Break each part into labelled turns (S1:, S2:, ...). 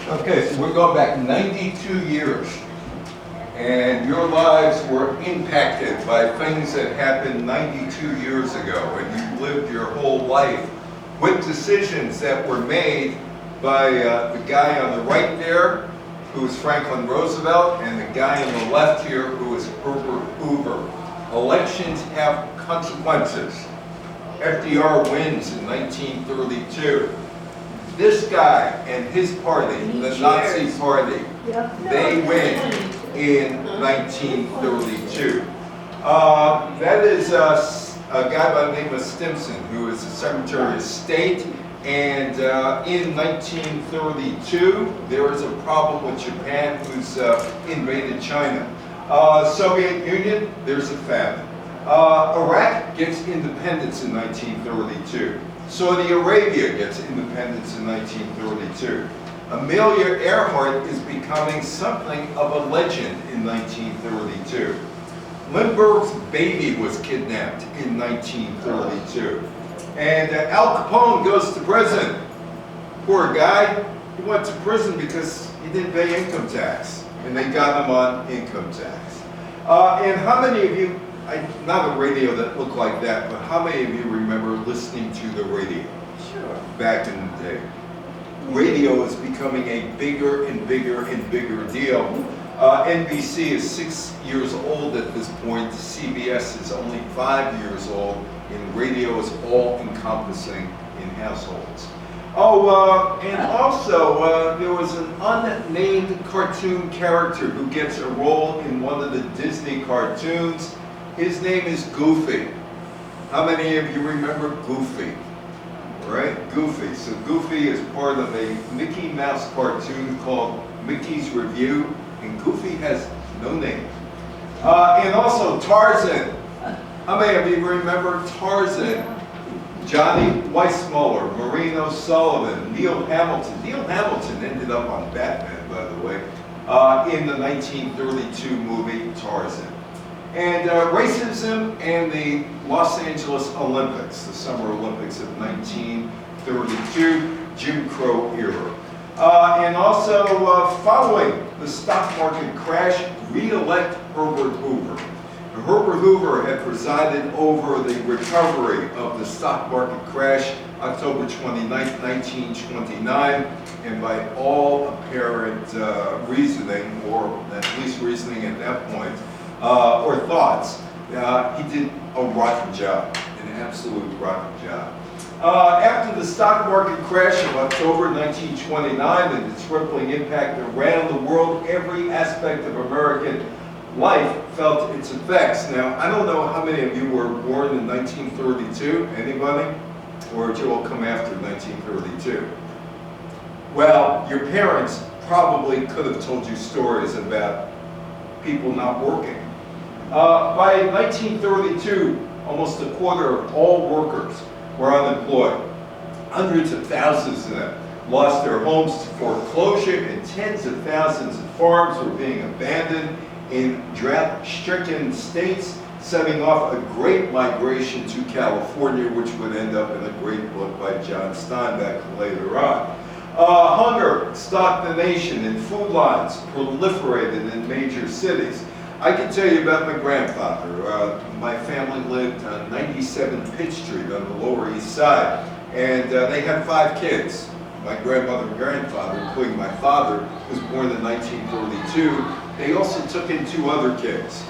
S1: Okay, so we're going back 92 years, and your lives were impacted by things that happened 92 years ago, and you lived your whole life with decisions that were made by the guy on the right there, who was Franklin Roosevelt, and the guy on the left here, who was Herbert Hoover. Elections have consequences. FDR wins in 1932. This guy and his party, the Nazi Party, they win in 1932. That is a guy by the name of Stimson, who is the Secretary of State. And in 1932, there was a problem with Japan, who's invaded China. Soviet Union, there's a famine. Iraq gets independence in 1932. Saudi Arabia gets independence in 1932. Amelia Earhart is becoming something of a legend in 1932. Lindbergh's baby was kidnapped in 1932. And Al Capone goes to prison. Poor guy. He went to prison because he didn't pay income tax. And they got him on income tax. And how many of you, not a radio that looked like that, but how many of you remember listening to the radio?
S2: Sure.
S1: Back in the day. Radio is becoming a bigger and bigger and bigger deal. NBC is 6 years old at this point. CBS is only 5 years old, and radio is all encompassing in households. Oh, and also there was an unnamed cartoon character who gets a role in one of the Disney cartoons. His name is Goofy. How many of you remember Goofy? Right? Goofy. So Goofy is part of a Mickey Mouse cartoon called Mickey's Review, and Goofy has no name. And also Tarzan. How many of you remember Tarzan? Johnny Weissmuller, Maureen O'Sullivan, Neil Hamilton. Neil Hamilton ended up on Batman, by the way, in the 1932 movie Tarzan. And racism and the Los Angeles Olympics, the Summer Olympics of 1932, Jim Crow era. And also, following the stock market crash, re-elect Herbert Hoover. Herbert Hoover had presided over the recovery of the stock market crash October 29, 1929, and by all apparent reasoning, or at least reasoning at that point, or thoughts, he did a rotten job, an absolute rotten job. After the stock market crash of October 1929 and its rippling impact around the world, every aspect of American life felt its effects. Now, I don't know how many of you were born in 1932, anybody? Or did you all come after 1932? Well, your parents probably could have told you stories about people not working. By 1932, almost a quarter of all workers were unemployed. Hundreds of thousands of them lost their homes to foreclosure, and tens of thousands of farms were being abandoned in drought-stricken states, setting off a great migration to California, which would end up in a great book by John Steinbeck later on. Hunger stalked the nation, and food lines proliferated in major cities. I can tell you about my grandfather. My family lived on 97 Pitt Street on the Lower East Side, and they had 5 kids. My grandmother and grandfather, including my father, was born in 1932. They also took in 2 other kids.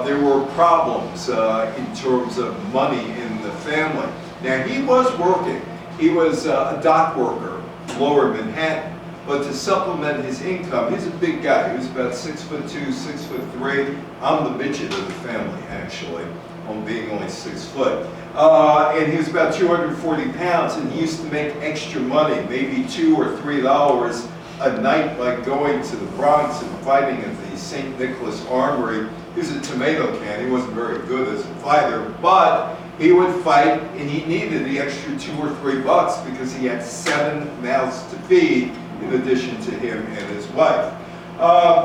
S1: There were problems in terms of money in the family. Now, he was working. He was a dock worker, lower Manhattan. But to supplement his income, he's a big guy. He was about 6'2", 6'3". I'm the midget of the family, actually, on being only 6 foot. And he was about 240 pounds, and he used to make extra money, maybe $2 or $3 a night by going to the Bronx and fighting at the St. Nicholas Armory. He was a tomato can. He wasn't very good as a fighter, but he would fight, and he needed the extra $2 or $3 because he had 7 mouths to feed, in addition to him and his wife.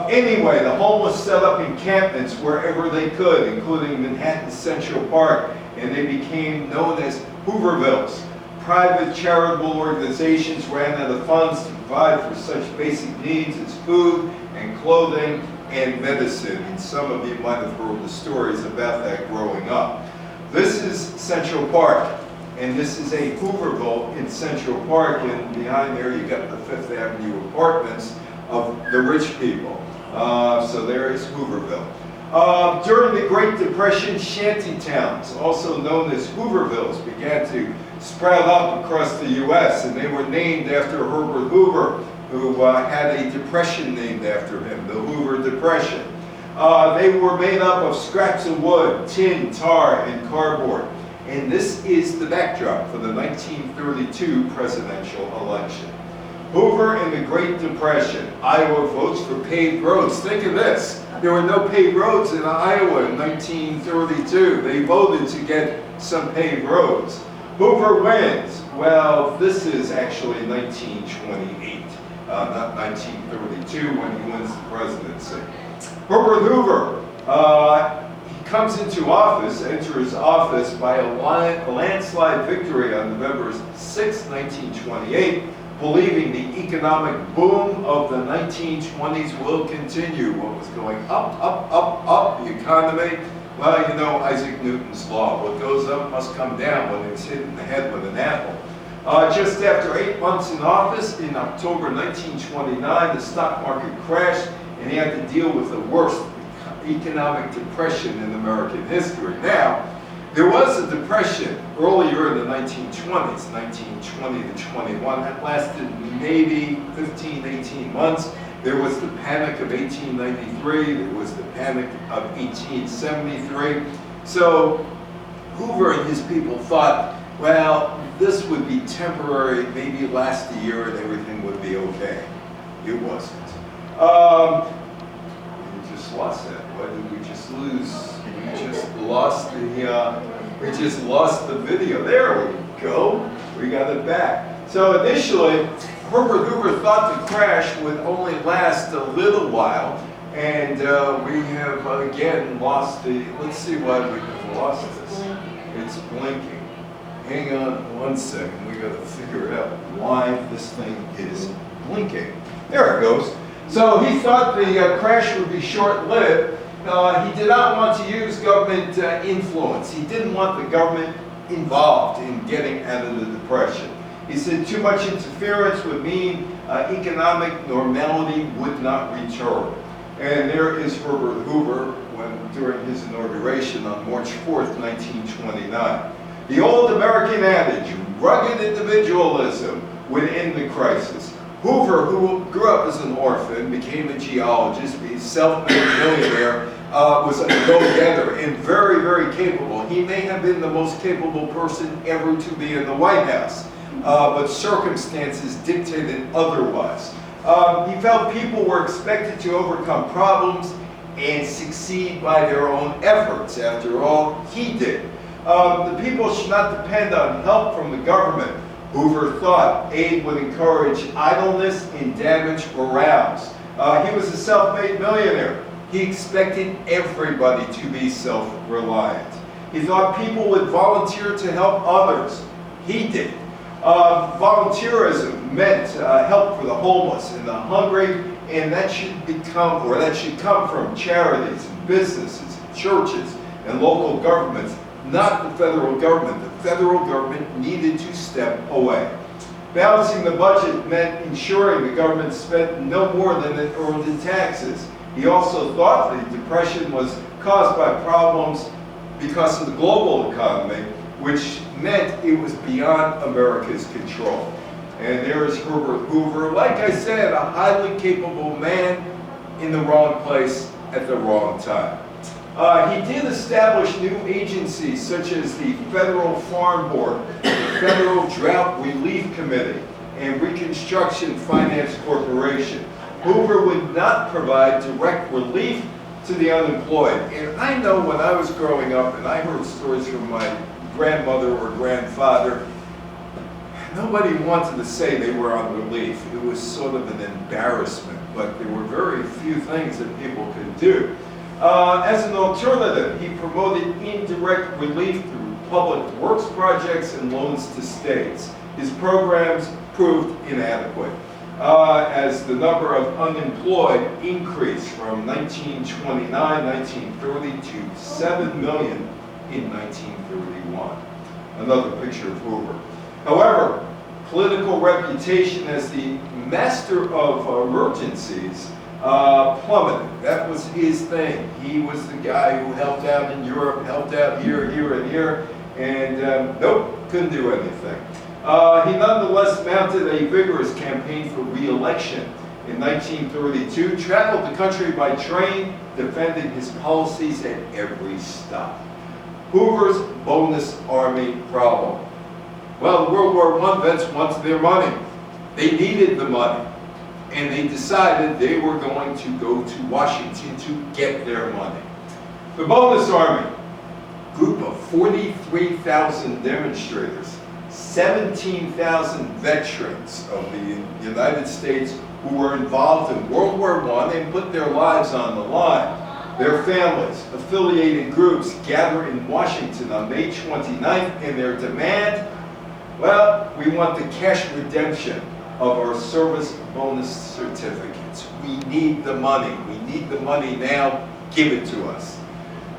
S1: Anyway, the homeless set up encampments wherever they could, including Manhattan Central Park, and they became known as Hoovervilles. private charitable organizations ran out of funds to provide for such basic needs as food and clothing and medicine. And some of you might have heard the stories about that growing up. This is Central Park, and this is a Hooverville in Central Park, and behind there you got the Fifth Avenue apartments of the rich people. So there is Hooverville. During the Great Depression, shanty towns, also known as Hoovervilles, began to sprout up across the U.S., and they were named after Herbert Hoover, who had a depression named after him, the Hoover Depression. They were made up of scraps of wood, tin, tar, and cardboard. And this is the backdrop for the 1932 presidential election. Hoover and the Great Depression. Iowa votes for paved roads. Think of this. There were no paved roads in Iowa in 1932. They voted to get some paved roads. Hoover wins. Well, this is actually 1928, not 1932 when he wins the presidency. Herbert Hoover, he comes into office, enters office by a landslide victory on November 6, 1928, believing the economic boom of the 1920s will continue. What was going up, the economy? Well, you know Isaac Newton's law. What goes up must come down when it's hit in the head with an apple. Just after 8 months in office, in October 1929, the stock market crashed, and he had to deal with the worst economic depression in American history. Now, there was a depression earlier in the 1920s, 1920 to 21. That lasted maybe 15, 18 months. There was the Panic of 1893. There was the Panic of 1873. So Hoover and his people thought, well, this would be temporary, maybe last a year and everything would be okay. It wasn't. We just lost that. Why did we just lose? We just lost the video. There we go. We got it back. So initially, Herbert Hoover thought the crash would only last a little while, and we have again lost the. Let's see why we have lost this. It's blinking. Hang on one second. We got to figure out why this thing is blinking. There it goes. So he thought the crash would be short-lived. He did not want to use government influence. He didn't want the government involved in getting out of the Depression. He said too much interference would mean economic normality would not return. And there is Herbert Hoover during his inauguration on March 4th, 1929. The old American adage, rugged individualism, would end the crisis. Hoover, who grew up as an orphan, became a geologist, a self-made millionaire, was a go-getter and very, very capable. He may have been the most capable person ever to be in the White House, but circumstances dictated otherwise. He felt people were expected to overcome problems and succeed by their own efforts. After all, he did. The people should not depend on help from the government. Hoover thought aid would encourage idleness and damage morals. He was a self-made millionaire. He expected everybody to be self-reliant. He thought people would volunteer to help others. He did. Volunteerism meant help for the homeless and the hungry, and that should come from charities and businesses, and churches, and local governments, not the federal government. The federal government needed to step away. Balancing the budget meant ensuring the government spent no more than it earned in taxes. He also thought the Depression was caused by problems because of the global economy, which meant it was beyond America's control. And there is Herbert Hoover, like I said, a highly capable man in the wrong place at the wrong time. He did establish new agencies such as the Federal Farm Board, the Federal Drought Relief Committee, and Reconstruction Finance Corporation. Hoover would not provide direct relief to the unemployed. And I know when I was growing up and I heard stories from my grandmother or grandfather, nobody wanted to say they were on relief. It was sort of an embarrassment, but there were very few things that people could do. As an alternative, he promoted indirect relief through public works projects and loans to states. his programs proved inadequate, as the number of unemployed increased from 1929, 1930 to 7 million in 1931. Another picture of Hoover. However, political reputation as the master of emergencies plummeted. That was his thing. He was the guy who helped out in Europe, helped out here, here, and here, and nope, couldn't do anything. He nonetheless mounted a vigorous campaign for re-election in 1932, traveled the country by train, defending his policies at every stop. Hoover's bonus army problem. Well, World War I vets wanted their money. They needed the money. And they decided they were going to go to Washington to get their money. The bonus army, group of 43,000 demonstrators, 17,000 veterans of the United States who were involved in World War I and put their lives on the line. Their families, affiliated groups gather in Washington on May 29th, and their demand, well, we want the cash redemption of our service bonus certificates. We need the money. We need the money now. Give it to us.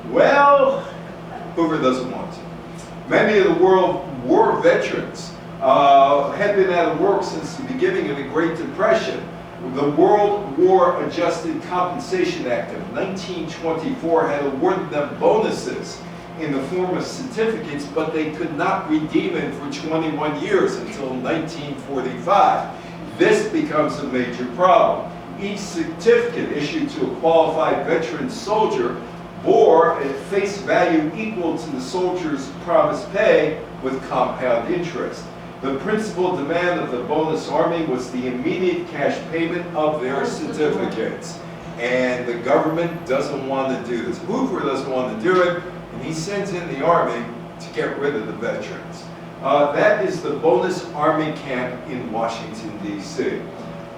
S1: Well, Hoover doesn't want to. Many of the World War veterans had been out of work since the beginning of the Great Depression. The World War Adjusted Compensation Act of 1924 had awarded them bonuses in the form of certificates, but they could not redeem it for 21 years until 1945. This becomes a major problem. Each certificate issued to a qualified veteran soldier bore a face value equal to the soldier's promised pay with compound interest. The principal demand of the bonus army was the immediate cash payment of their certificates. And the government doesn't want to do this. Hoover doesn't want to do it, and he sends in the army to get rid of the veterans. That is the bonus army camp in Washington, D.C.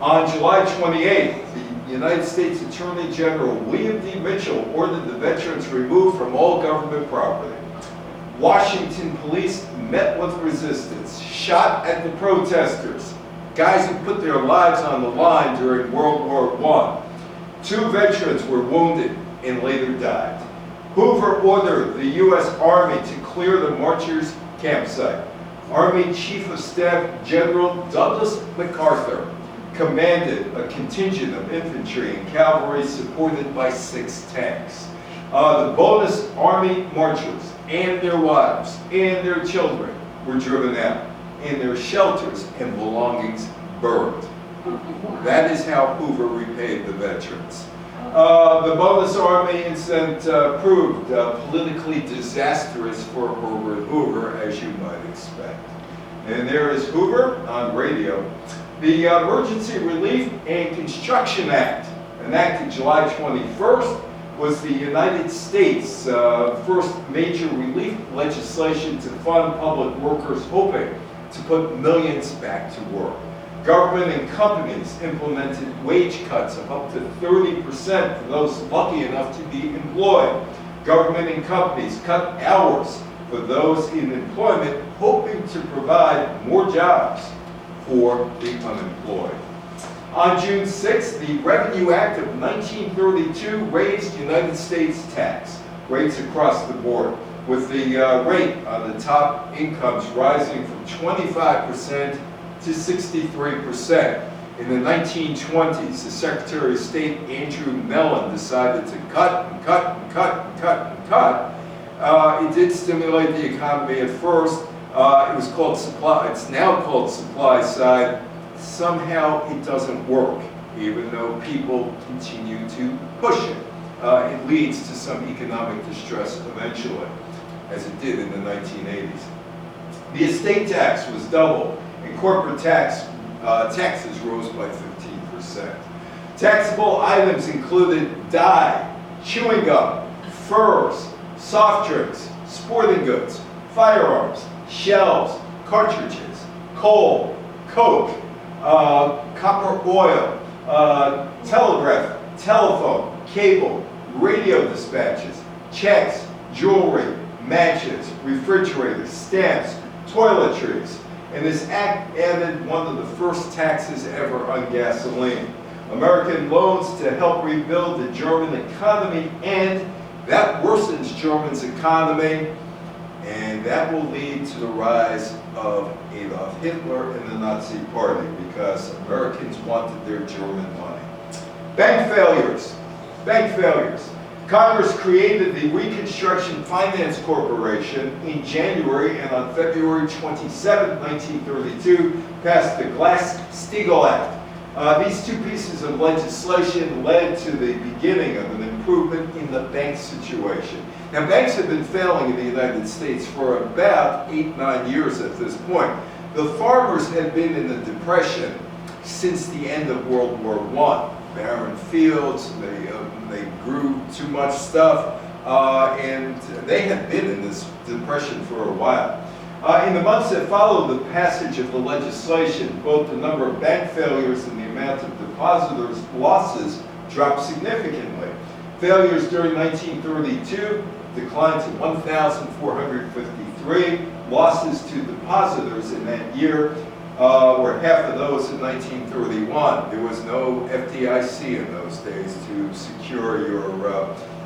S1: On July 28th, the United States Attorney General William D. Mitchell ordered the veterans removed from all government property. Washington police met with resistance, shot at the protesters, guys who put their lives on the line during World War I. 2 veterans were wounded and later died. Hoover ordered the U.S. Army to clear the marchers' campsite. Army Chief of Staff General Douglas MacArthur commanded a contingent of infantry and cavalry supported by 6 tanks. The bonus army marchers and their wives and their children were driven out, and their shelters and belongings burned. That is how Hoover repaid the veterans. The bonus army incident proved politically disastrous for Herbert Hoover, as you might expect. And there is Hoover on radio. The Emergency Relief and Construction Act, enacted July 21st, was the United States' first major relief legislation to fund public workers hoping to put millions back to work. Government and companies implemented wage cuts of up to 30% for those lucky enough to be employed. Government and companies cut hours for those in employment, hoping to provide more jobs for the unemployed. On June 6th, the Revenue Act of 1932 raised United States tax rates across the board, with the rate on the top incomes rising from 25% to 63%. In the 1920s, the Secretary of State, Andrew Mellon, decided to cut and cut and cut and cut and cut. It did stimulate the economy at first. It was called supply. It's now called supply side. Somehow it doesn't work, even though people continue to push it. It leads to some economic distress eventually, as it did in the 1980s. The estate tax was doubled, and corporate taxes rose by 15%. Taxable items included dye, chewing gum, furs, soft drinks, sporting goods, firearms, shells, cartridges, coal, coke, copper oil, telegraph, telephone, cable, radio dispatches, checks, jewelry, matches, refrigerators, stamps, toiletries, And this act added one of the first taxes ever on gasoline. American loans to help rebuild the German economy, and that worsens Germany's economy, and that will lead to the rise of Adolf Hitler and the Nazi Party, because Americans wanted their German money. Bank failures. Bank failures. Congress created the Reconstruction Finance Corporation in January, and on February 27, 1932, passed the Glass-Steagall Act. These two pieces of legislation led to the beginning of an improvement in the bank situation. Now, banks have been failing in the United States for about 8-9 years at this point. The farmers had been in the Depression since the end of World War I. Barren fields, they grew too much stuff, and they had been in this depression for a while. In the months that followed the passage of the legislation, both the number of bank failures and the amount of depositors' losses dropped significantly. Failures during 1932 declined to 1,453. Losses to depositors in that year were half of those in 1931. There was no FDIC in those days to secure your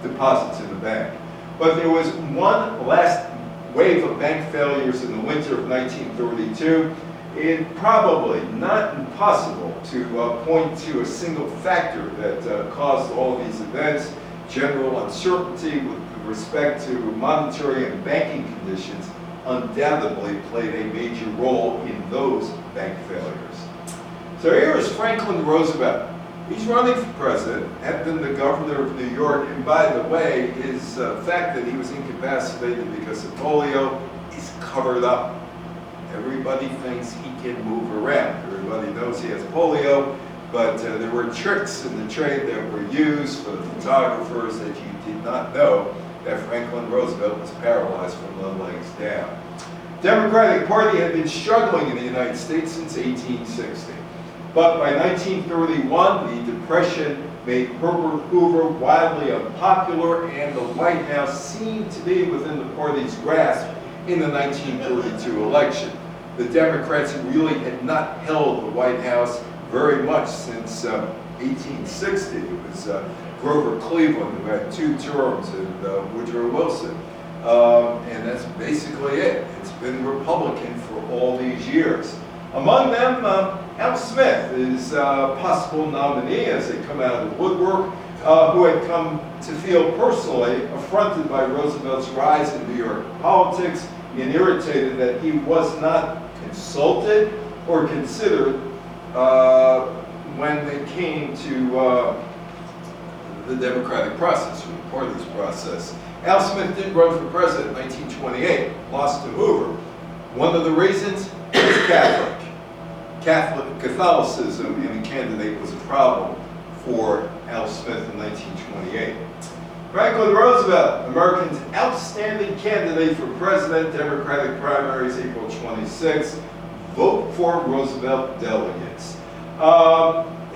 S1: deposits in the bank. But there was one last wave of bank failures in the winter of 1932. It's probably not impossible to point to a single factor that caused all these events. General uncertainty with respect to monetary and banking conditions undoubtedly played a major role in those bank failures. So here is Franklin Roosevelt. He's running for president, had been the governor of New York, and by the way, his fact that he was incapacitated because of polio is covered up. Everybody thinks he can move around. Everybody knows he has polio, but there were tricks in the trade that were used for the photographers that you did not know that Franklin Roosevelt was paralyzed from the legs down. Democratic Party had been struggling in the United States since 1860. But by 1931, the Depression made Herbert Hoover wildly unpopular, and the White House seemed to be within the party's grasp in the 1932 election. The Democrats really had not held the White House very much since 1860. It was Grover Cleveland, who had 2 terms, and Woodrow Wilson. And that's basically it. It's been Republican for all these years. Among them, Al Smith is a possible nominee as they come out of the woodwork, who had come to feel personally affronted by Roosevelt's rise in New York politics and irritated that he was not consulted or considered when it came to the democratic process, or the party's process. Al Smith did run for president in 1928, lost to Hoover. One of the reasons was Catholic. Catholicism in a candidate was a problem for Al Smith in 1928. Franklin Roosevelt, America's outstanding candidate for president, Democratic primaries, April 26th. Vote for Roosevelt delegates.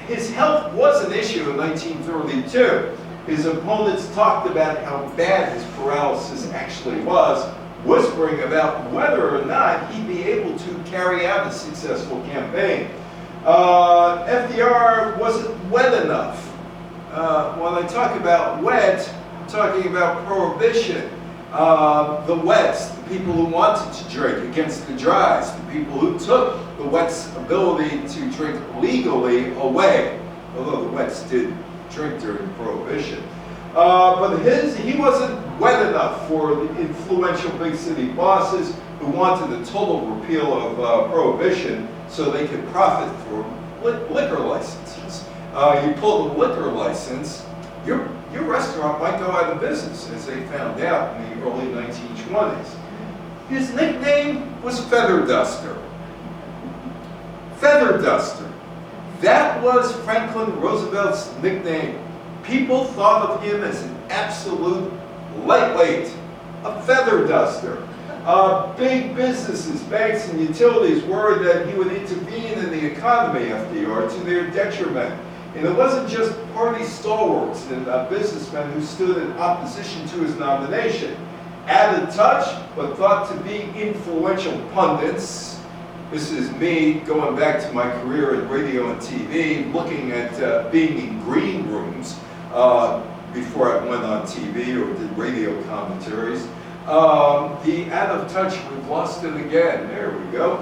S1: His health was an issue in 1932. His opponents talked about how bad his paralysis actually was, whispering about whether or not he'd be able to carry out a successful campaign. FDR wasn't wet enough. When I talk about wet, I'm talking about prohibition. The wets, the people who wanted to drink against the dries, the people who took the wets' ability to drink legally away, although the wets did drink during Prohibition. But he wasn't wet enough for the influential big city bosses who wanted a total repeal of Prohibition so they could profit from liquor licenses. You pull the liquor license, your restaurant might go out of business, as they found out in the early 1920s. His nickname was Feather Duster. Feather Duster. That was Franklin Roosevelt's nickname. People thought of him as an absolute lightweight, a feather duster. Big businesses, banks, and utilities worried that he would intervene in the economy, FDR, to their detriment. And it wasn't just party stalwarts and businessmen who stood in opposition to his nomination. Out of touch, but thought to be influential pundits This is me going back to my career in radio and TV, looking at being in green rooms before I went on TV or did radio commentaries. The out of touch, we've lost it again. There we go.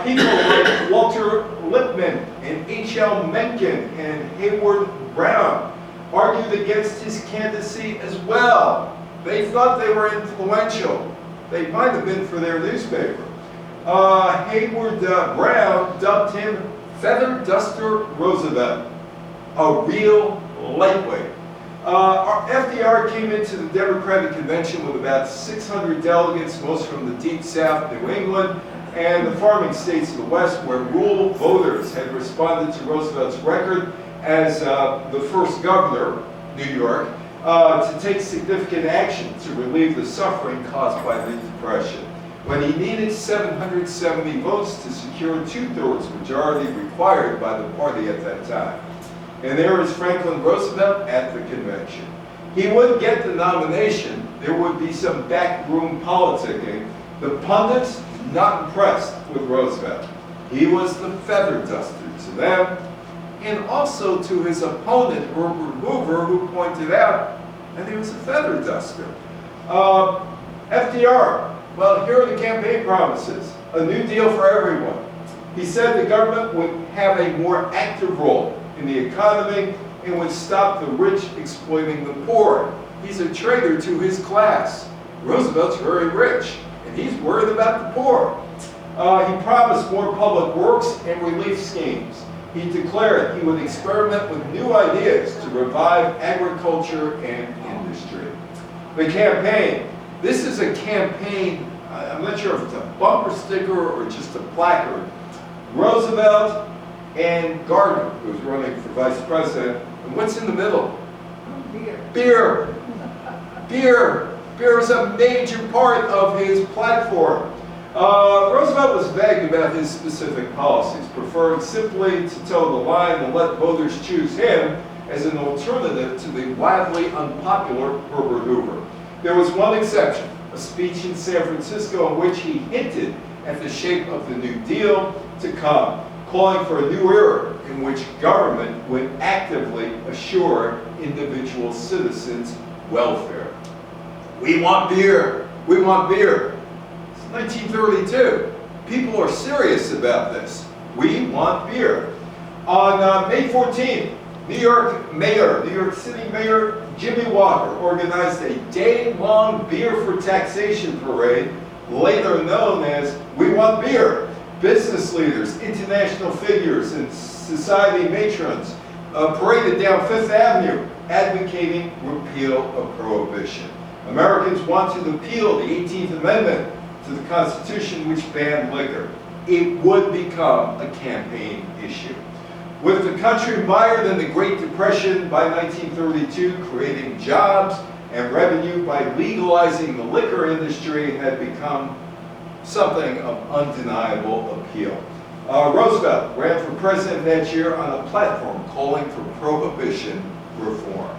S1: People like Walter Lippmann and H.L. Mencken and Hayward Brown argued against his candidacy as well. They thought they were influential. They might have been for their newspaper. Hayward Brown dubbed him Feather Duster Roosevelt, a real lightweight. FDR came into the Democratic Convention with about 600 delegates, most from the Deep South, New England, and the farming states of the West, where rural voters had responded to Roosevelt's record as the first governor, New York, to take significant action to relieve the suffering caused by the Depression. When he needed 770 votes to secure a two-thirds majority required by the party at that time. And there is Franklin Roosevelt at the convention. He would get the nomination. There would be some backroom politicking. The pundits not impressed with Roosevelt. He was the feather duster to them, and also to his opponent, Herbert Hoover, who pointed out that he was a feather duster. FDR, well, here are the campaign promises. A new deal for everyone. He said the government would have a more active role in the economy and would stop the rich exploiting the poor. He's a traitor to his class. Roosevelt's very rich, and he's worried about the poor. He promised more public works and relief schemes. He declared he would experiment with new ideas to revive agriculture and industry. The campaign. This is a campaign, I'm not sure if it's a bumper sticker or just a placard. Roosevelt and Gardner, who was running for vice president. And what's in the middle?
S2: Beer.
S1: Beer. Beer. Beer is a major part of his platform. Roosevelt was vague about his specific policies, preferring simply to toe the line and let voters choose him as an alternative to the wildly unpopular Herbert Hoover. There was one exception, a speech in San Francisco in which he hinted at the shape of the New Deal to come, calling for a new era in which government would actively assure individual citizens' welfare. We want beer. We want beer. It's 1932. People are serious about this. We want beer. On May 14th, New York City Mayor Jimmy Walker organized a day-long beer for taxation parade, later known as We Want Beer. Business leaders, international figures, and society matrons paraded down Fifth Avenue advocating repeal of prohibition. Americans wanted to repeal the 18th Amendment to the Constitution, which banned liquor. It would become a campaign issue. With the country mired in the Great Depression by 1932, creating jobs and revenue by legalizing the liquor industry had become something of undeniable appeal. Roosevelt ran for president that year on a platform calling for prohibition reform.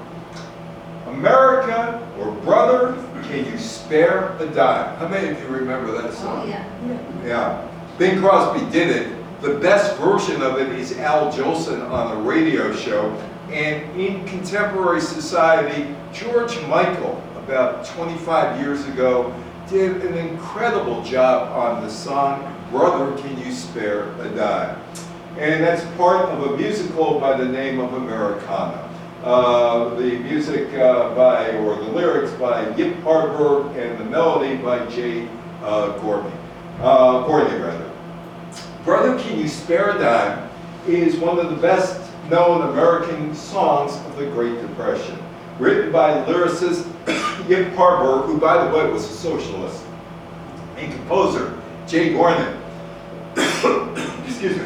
S1: America, or brother, can you spare a dime? How many of you remember that song?
S2: Oh, yeah.
S1: Yeah. Bing Crosby did it. The best version of it is Al Jolson on a radio show. And in contemporary society, George Michael, about 25 years ago, did an incredible job on the song, Brother, Can You Spare a Dime? And that's part of a musical by the name of Americana. The music or the lyrics by Yip Harburg and the melody by Jay Gorney. Brother, Can You Spare a Dime is one of the best known American songs of the Great Depression. Written by lyricist Yip Harburg, who by the way was a socialist, and composer Jay Gorney, excuse me,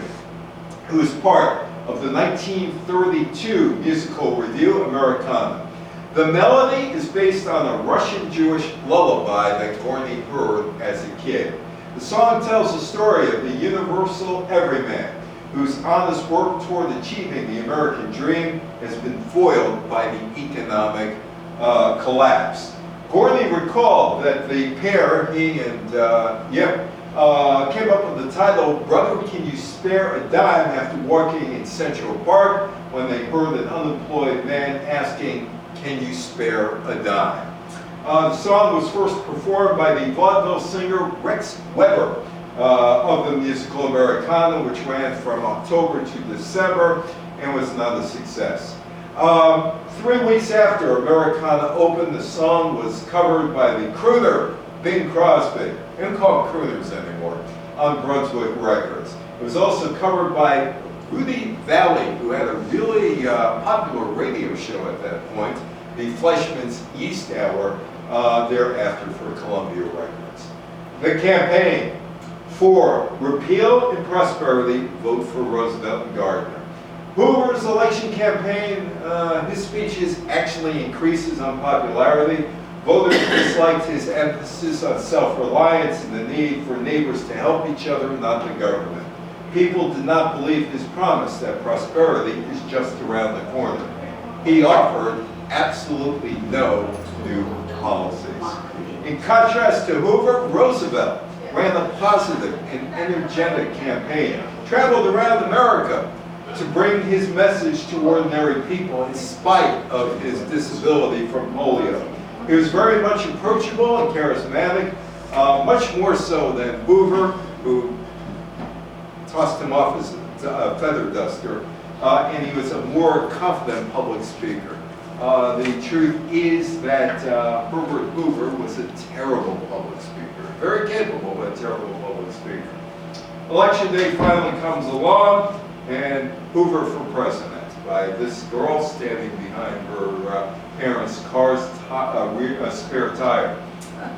S1: who is part of the 1932 musical revue Americana. The melody is based on a Russian Jewish lullaby that Gorney heard as a kid. The song tells the story of the universal everyman whose honest work toward achieving the American dream has been foiled by the economic collapse. Gorney recalled that the pair, he and Yip, came up with the title, "Brother, Can You Spare a Dime?" after walking in Central Park when they heard an unemployed man asking, "Can you spare a dime?" The song was first performed by the vaudeville singer Rex Weber of the musical Americana, which ran from October to December and was not a success. 3 weeks after Americana opened, the song was covered by the crooner Bing Crosby. They don't call them crooners anymore, on Brunswick Records. It was also covered by Rudy Valley, who had a really popular radio show at that point, the Fleischman's Yeast Hour, thereafter for Columbia Records. The campaign for repeal and prosperity, vote for Roosevelt and Gardner. Hoover's election campaign, his speeches actually increases on popularity. Voters disliked his emphasis on self-reliance and the need for neighbors to help each other, not the government. People did not believe his promise that prosperity is just around the corner. He offered absolutely no new policies. In contrast to Hoover, Roosevelt ran a positive and energetic campaign, traveled around America to bring his message to ordinary people in spite of his disability from polio. He was very much approachable and charismatic, much more so than Hoover, who tossed him off as a feather duster, and he was a more confident public speaker. The truth is that Herbert Hoover was a terrible public speaker, very capable, but a terrible public speaker. Election day finally comes along, and Hoover for president, by this girl standing behind her parents' car's spare tire.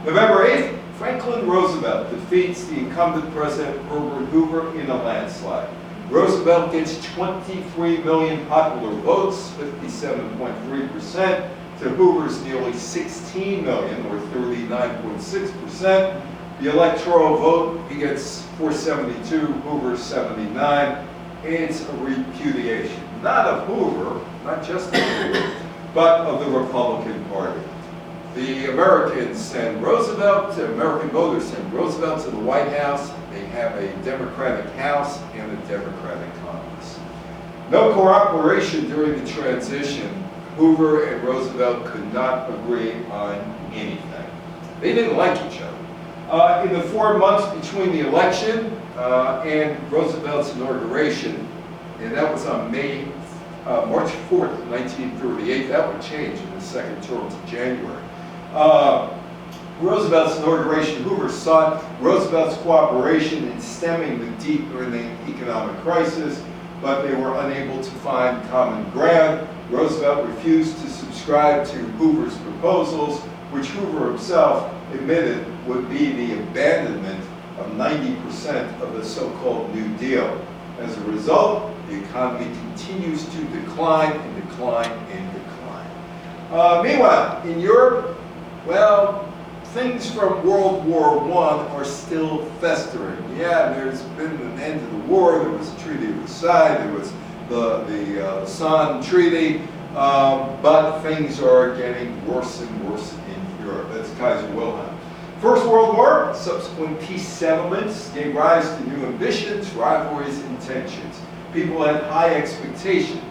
S1: November 8th, Franklin Roosevelt defeats the incumbent President Herbert Hoover in a landslide. Roosevelt gets 23 million popular votes, 57.3%, to Hoover's nearly 16 million, or 39.6%. The electoral vote, he gets 472, Hoover 79. It's a repudiation, not of Hoover, not just of Hoover, but of the Republican Party. The Americans send Roosevelt, American voters send Roosevelt to the White House. They have a Democratic House and a Democratic Congress. No cooperation during the transition. Hoover and Roosevelt could not agree on anything. They didn't like each other. In the 4 months between the election and Roosevelt's inauguration, and that was on March 4th, 1938, that would change in the second term to January. Roosevelt's inauguration, Hoover sought Roosevelt's cooperation in stemming the deep economic crisis, but they were unable to find common ground. Roosevelt refused to subscribe to Hoover's proposals, which Hoover himself admitted would be the abandonment of 90% of the so-called New Deal. As a result, the economy continues to decline and decline and decline. Meanwhile, in Europe, well, things from World War I are still festering. Yeah, there's been an end to the war. There was a Treaty of Versailles. There was the Lausanne Treaty. But things are getting worse and worse in Europe. That's Kaiser Wilhelm. First World War, subsequent peace settlements gave rise to new ambitions, rivalries, and tensions. People had high expectation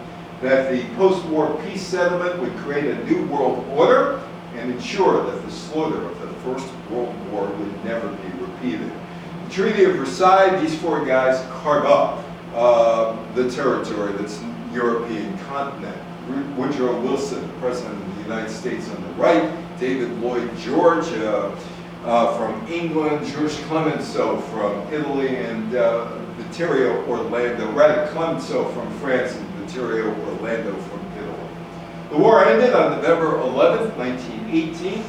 S1: that the post-war peace settlement would create a new world order and ensure that the slaughter of the First World War would never be repeated. The Treaty of Versailles, these four guys carve up the territory that's the European continent. Woodrow Wilson, President of the United States on the right, David Lloyd George from England, George Clemenceau from Italy, and Vittorio Orlando, rather Clemenceau from France and Vittorio Orlando from Italy. The war ended on November 11th, 1918.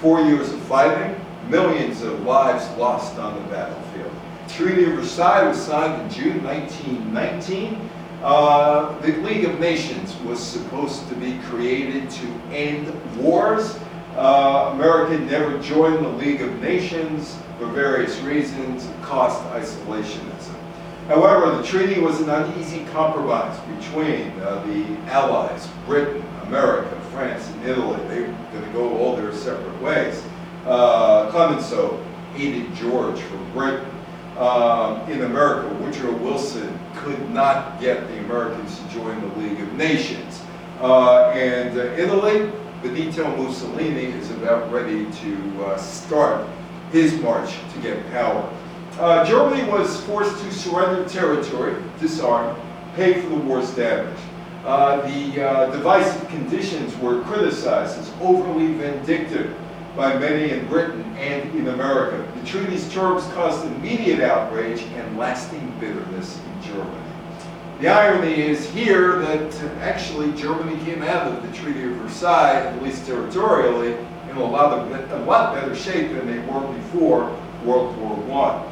S1: 4 years of fighting, millions of lives lost on the battlefield. The Treaty of Versailles was signed in June 1919. The League of Nations was supposed to be created to end wars. America never joined the League of Nations for various reasons, cost, isolationism. However, the treaty was an uneasy compromise between the Allies, Britain, America, France, and Italy. They were going to go all their separate ways. Clemenceau hated George from Britain. in America. Woodrow Wilson could not get the Americans to join the League of Nations. And Italy, Benito Mussolini is about ready to start his march to get power. Germany was forced to surrender territory, disarm, pay for the war's damage. The divisive conditions were criticized as overly vindictive by many in Britain and in America. The treaty's terms caused immediate outrage and lasting bitterness in Germany. The irony is here that actually Germany came out of the Treaty of Versailles, at least territorially, in a lot better shape than they were before World War I.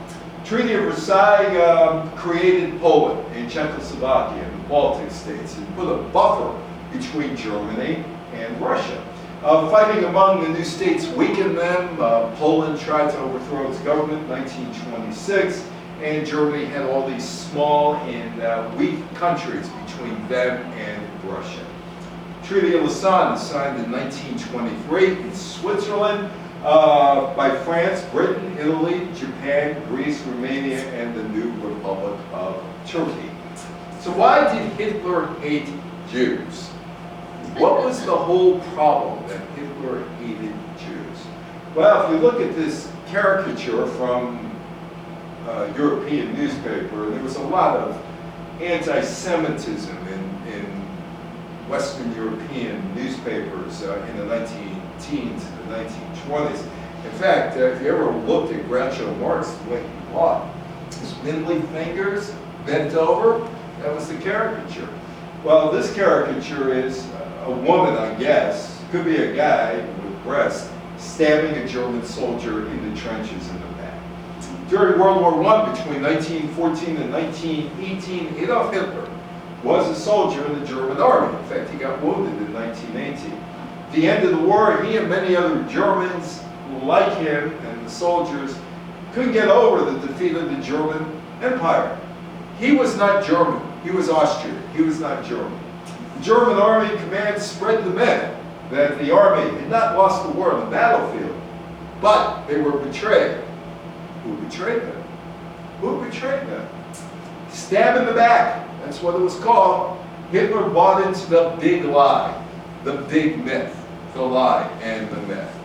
S1: Treaty of Versailles created Poland and Czechoslovakia and the Baltic states and put a buffer between Germany and Russia. Fighting among the new states weakened them. Poland tried to overthrow its government in 1926, and Germany had all these small and weak countries between them and Russia. Treaty of Lausanne signed in 1923 in Switzerland by France, Britain, Italy, Japan, Greece, Romania, and the new Republic of Turkey. So why did Hitler hate Jews? What was the whole problem that Hitler hated Jews? Well, if you look at this caricature from a European newspaper, there was a lot of anti-Semitism in Western European newspapers in the 19-teens and the 1920s. In fact, if you ever looked at Groucho Marx, the way he walked, his spindly fingers bent over, that was the caricature. Well, this caricature is a woman, I guess, could be a guy with breasts, stabbing a German soldier in the trenches in the back. During World War I, between 1914 and 1918, Adolf Hitler was a soldier in the German army. In fact, he got wounded in 1918. At the end of the war, he and many other Germans like him and the soldiers couldn't get over the defeat of the German Empire. He was not German. He was Austrian. He was not German. The German army command spread the myth that the army had not lost the war on the battlefield, but they were betrayed. Who betrayed them? Who betrayed them? Stab in the back. That's what it was called. Hitler bought into the big lie, the big myth, the lie and the myth.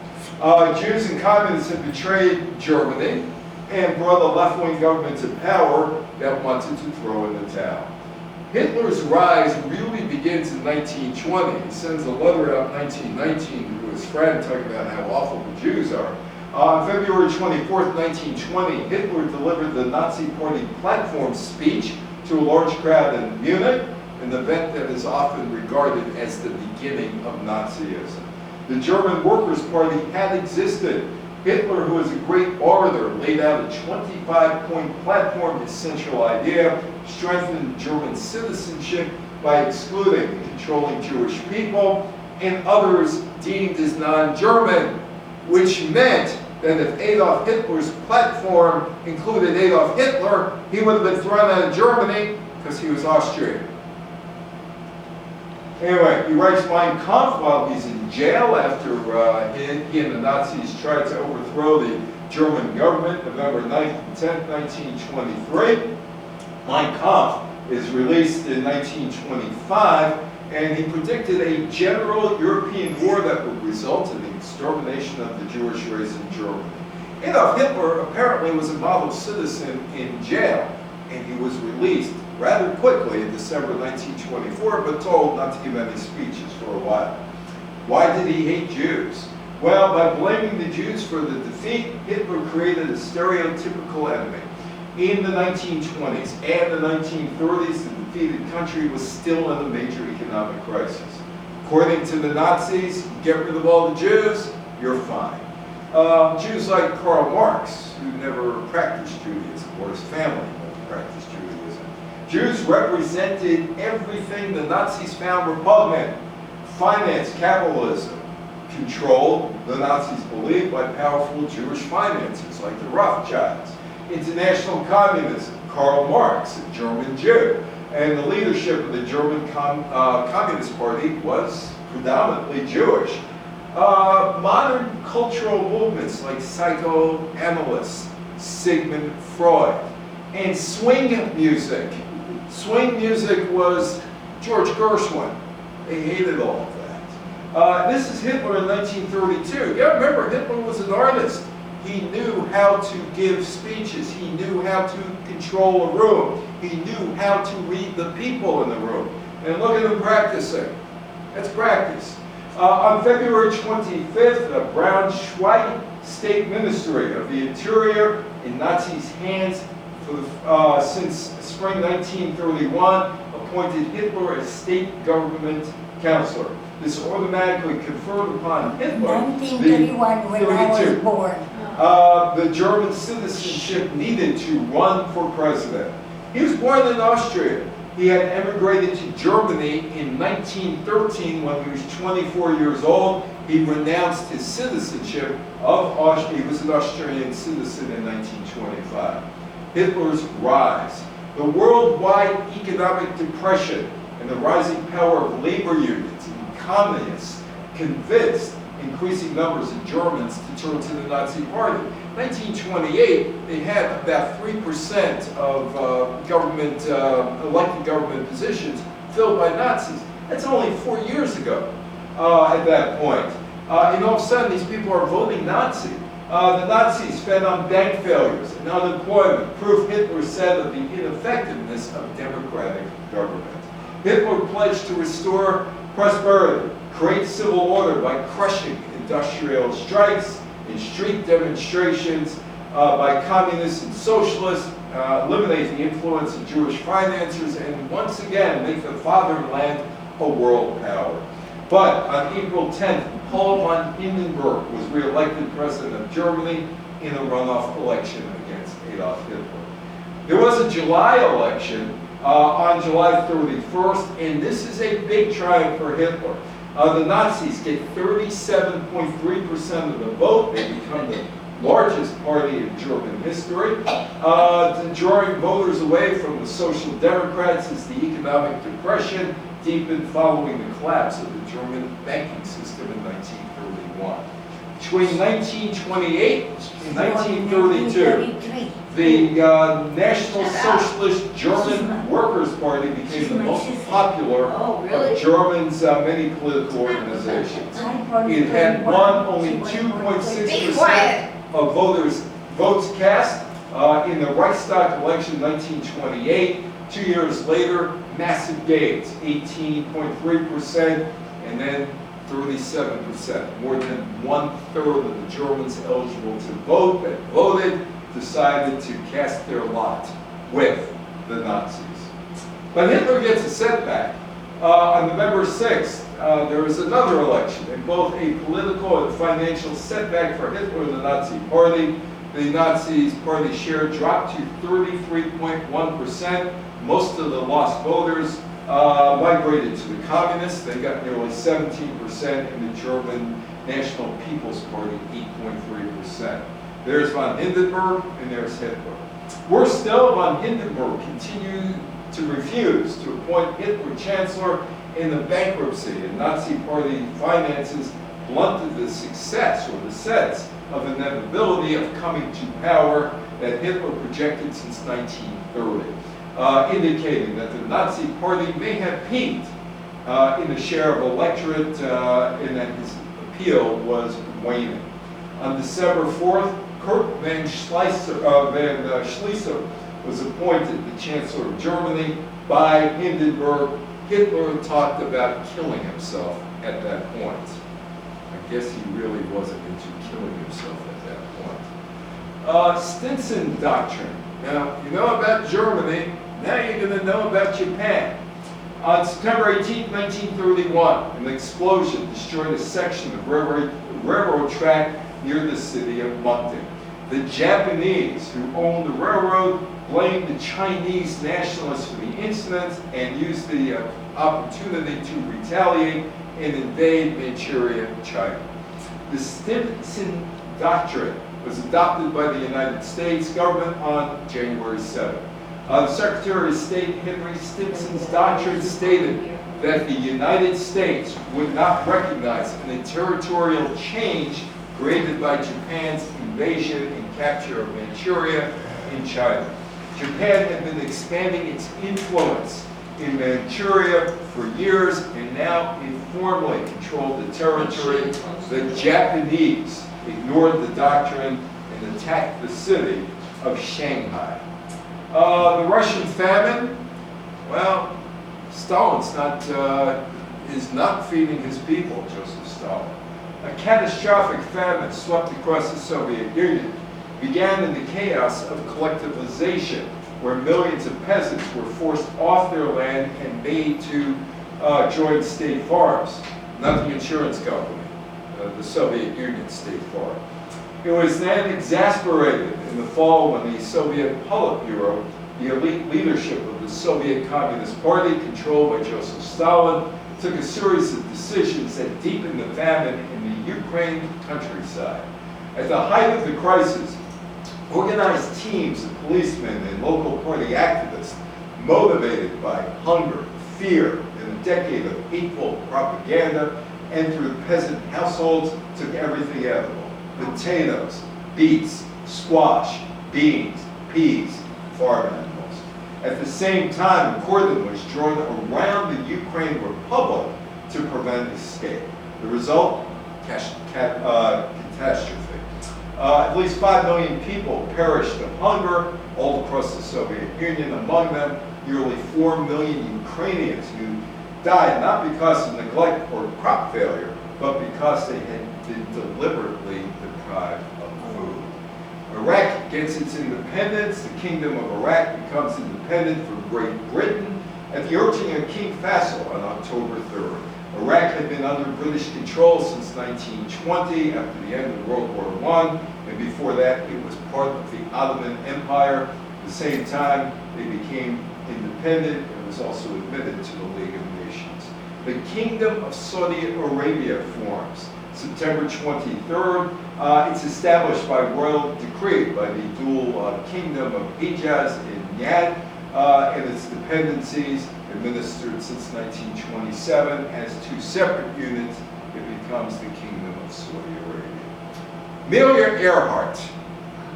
S1: Jews and communists had betrayed Germany and brought a left-wing government to power that wanted to throw in the towel. Hitler's rise really begins in 1920. He sends a letter out in 1919 to his friend talking about how awful the Jews are. On February 24th, 1920, Hitler delivered the Nazi Party platform speech to a large crowd in Munich, an event that is often regarded as the beginning of Nazism. The German Workers' Party had existed. Hitler, who was a great orator, laid out a 25-point platform. His central idea: strengthen German citizenship by excluding and controlling Jewish people and others deemed as non-German, which meant that if Adolf Hitler's platform included Adolf Hitler, he would have been thrown out of Germany because he was Austrian. Anyway, he writes Mein Kampf while he's in jail after he and the Nazis tried to overthrow the German government, November 9th and 10th, 1923. Mein Kampf is released in 1925, and he predicted a general European war that would result in the extermination of the Jewish race in Germany. Adolf Hitler apparently was a model citizen in jail, and he was released rather quickly in December 1924, but told not to give any speeches for a while. Why did he hate Jews? Well, by blaming the Jews for the defeat, Hitler created a stereotypical enemy. In the 1920s and the 1930s, the defeated country was still in a major economic crisis. According to the Nazis, get rid of all the Jews, you're fine. Jews like Karl Marx, who never practiced Judaism, or his family never practiced Judaism. Jews represented everything the Nazis found repugnant: finance, capitalism, controlled, the Nazis believed, by powerful Jewish financiers like the Rothschilds. International communism, Karl Marx, a German Jew, and the leadership of the German Communist Party was predominantly Jewish. Modern cultural movements like psychoanalysts, Sigmund Freud, and swing music. Swing music was George Gershwin. They hated all of that. This is Hitler in 1932. Yeah, remember, Hitler was an artist. He knew how to give speeches. He knew how to control a room. He knew how to read the people in the room. And look at him practicing. That's practice. On February 25th, the Braunschweig State Ministry of the Interior in Nazis' hands since spring 1931 appointed Hitler as state government counselor. This automatically conferred upon Hitler
S3: 1931, when I was
S1: 32.
S3: born.
S1: The German citizenship needed to run for president. He was born in Austria. He had emigrated to Germany in 1913 when he was 24 years old. He renounced his citizenship of Austria. He was an Austrian citizen in 1925. Hitler's rise. The worldwide economic depression and the rising power of labor unions and communists convinced increasing numbers of Germans to turn to the Nazi Party. 1928, they had about 3% of elected government positions filled by Nazis. That's only 4 years ago at that point. And all of a sudden, these people are voting Nazi. The Nazis fed on bank failures and unemployment, proof Hitler said of the ineffectiveness of democratic government. Hitler pledged to restore prosperity, create civil order by crushing industrial strikes and street demonstrations by communists and socialists, eliminate the influence of Jewish financiers, and once again make the fatherland a world power. But on April 10th, Paul von Hindenburg was re-elected president of Germany in a runoff election against Adolf Hitler. There was a July election on July 31st, and this is a big triumph for Hitler. The Nazis get 37.3% of the vote. They become the largest party in German history, drawing voters away from the Social Democrats as the economic depression deepened following the collapse of the German banking system in 1931. Between 1928 and 1932, the National Socialist German Workers' Party became the most popular of Germany's many political organizations. It had won only 2.6% of votes cast in the Reichstag election in 1928. 2 years later, massive gains, 18.3%, and then 37%. More than 1/3 of the Germans eligible to vote that voted decided to cast their lot with the Nazis. But Hitler gets a setback. On November 6th, there was another election, and both a political and financial setback for Hitler and the Nazi Party. The Nazi Party share dropped to 33.1%. Most of the lost voters migrated to the communists. They got nearly 17%, and the German National People's Party 8.3%. There's von Hindenburg, and there's Hitler. Worse still, von Hindenburg continued to refuse to appoint Hitler chancellor, and the bankruptcy and Nazi Party finances blunted the success or the sense of inevitability of coming to power that Hitler projected since 1930. Indicating that the Nazi Party may have peaked in the share of electorate and that his appeal was waning. On December 4th, Kurt von Schlieser was appointed the Chancellor of Germany by Hindenburg. Hitler talked about killing himself at that point. I guess he really wasn't into killing himself at that point. Stinson Doctrine. Now, you know about Germany. Now you're going to know about Japan. On September 18, 1931, an explosion destroyed a section of railroad track near the city of Mukden. The Japanese, who owned the railroad, blamed the Chinese nationalists for the incident and used the opportunity to retaliate and invade Manchuria, China. The Stinson Doctrine was adopted by the United States government on January 7th. The Secretary of State Henry Stinson's doctrine stated that the United States would not recognize any territorial change created by Japan's invasion and capture of Manchuria in China. Japan had been expanding its influence in Manchuria for years, and now it formally controlled the territory. The Japanese ignored the doctrine and attacked the city of Shanghai. The Russian famine, well, Stalin's is not feeding his people, Joseph Stalin. A catastrophic famine swept across the Soviet Union, began in the chaos of collectivization, where millions of peasants were forced off their land and made to join state farms, not the insurance company, the Soviet Union State Farm. It was then exasperated in the fall when the Soviet Politburo, the elite leadership of the Soviet Communist Party, controlled by Joseph Stalin, took a series of decisions that deepened the famine in the Ukraine countryside. At the height of the crisis, organized teams of policemen and local party activists, motivated by hunger, fear, and a decade of hateful propaganda, entered peasant households, took everything edible: potatoes, beets, squash, beans, peas, farm animals. At the same time, a cordon was drawn around the Ukraine Republic to prevent escape. The result? Catastrophe. At least 5 million people perished of hunger all across the Soviet Union. Among them, nearly 4 million Ukrainians who died not because of neglect or crop failure, but because they had been deliberately deprived of food. Iraq gets its independence. The Kingdom of Iraq becomes independent from Great Britain at the urging of King Faisal on October 3rd. Iraq had been under British control since 1920 after the end of World War I, and before that it was part of the Ottoman Empire. At the same time, they became independent and was also admitted to the League of Nations. The Kingdom of Saudi Arabia forms September 23rd. It's established by royal decree by the dual Kingdom of Hijaz and Yad, and its dependencies administered since 1927 as 2 separate units. It becomes the Kingdom of Saudi Arabia. Amelia Earhart.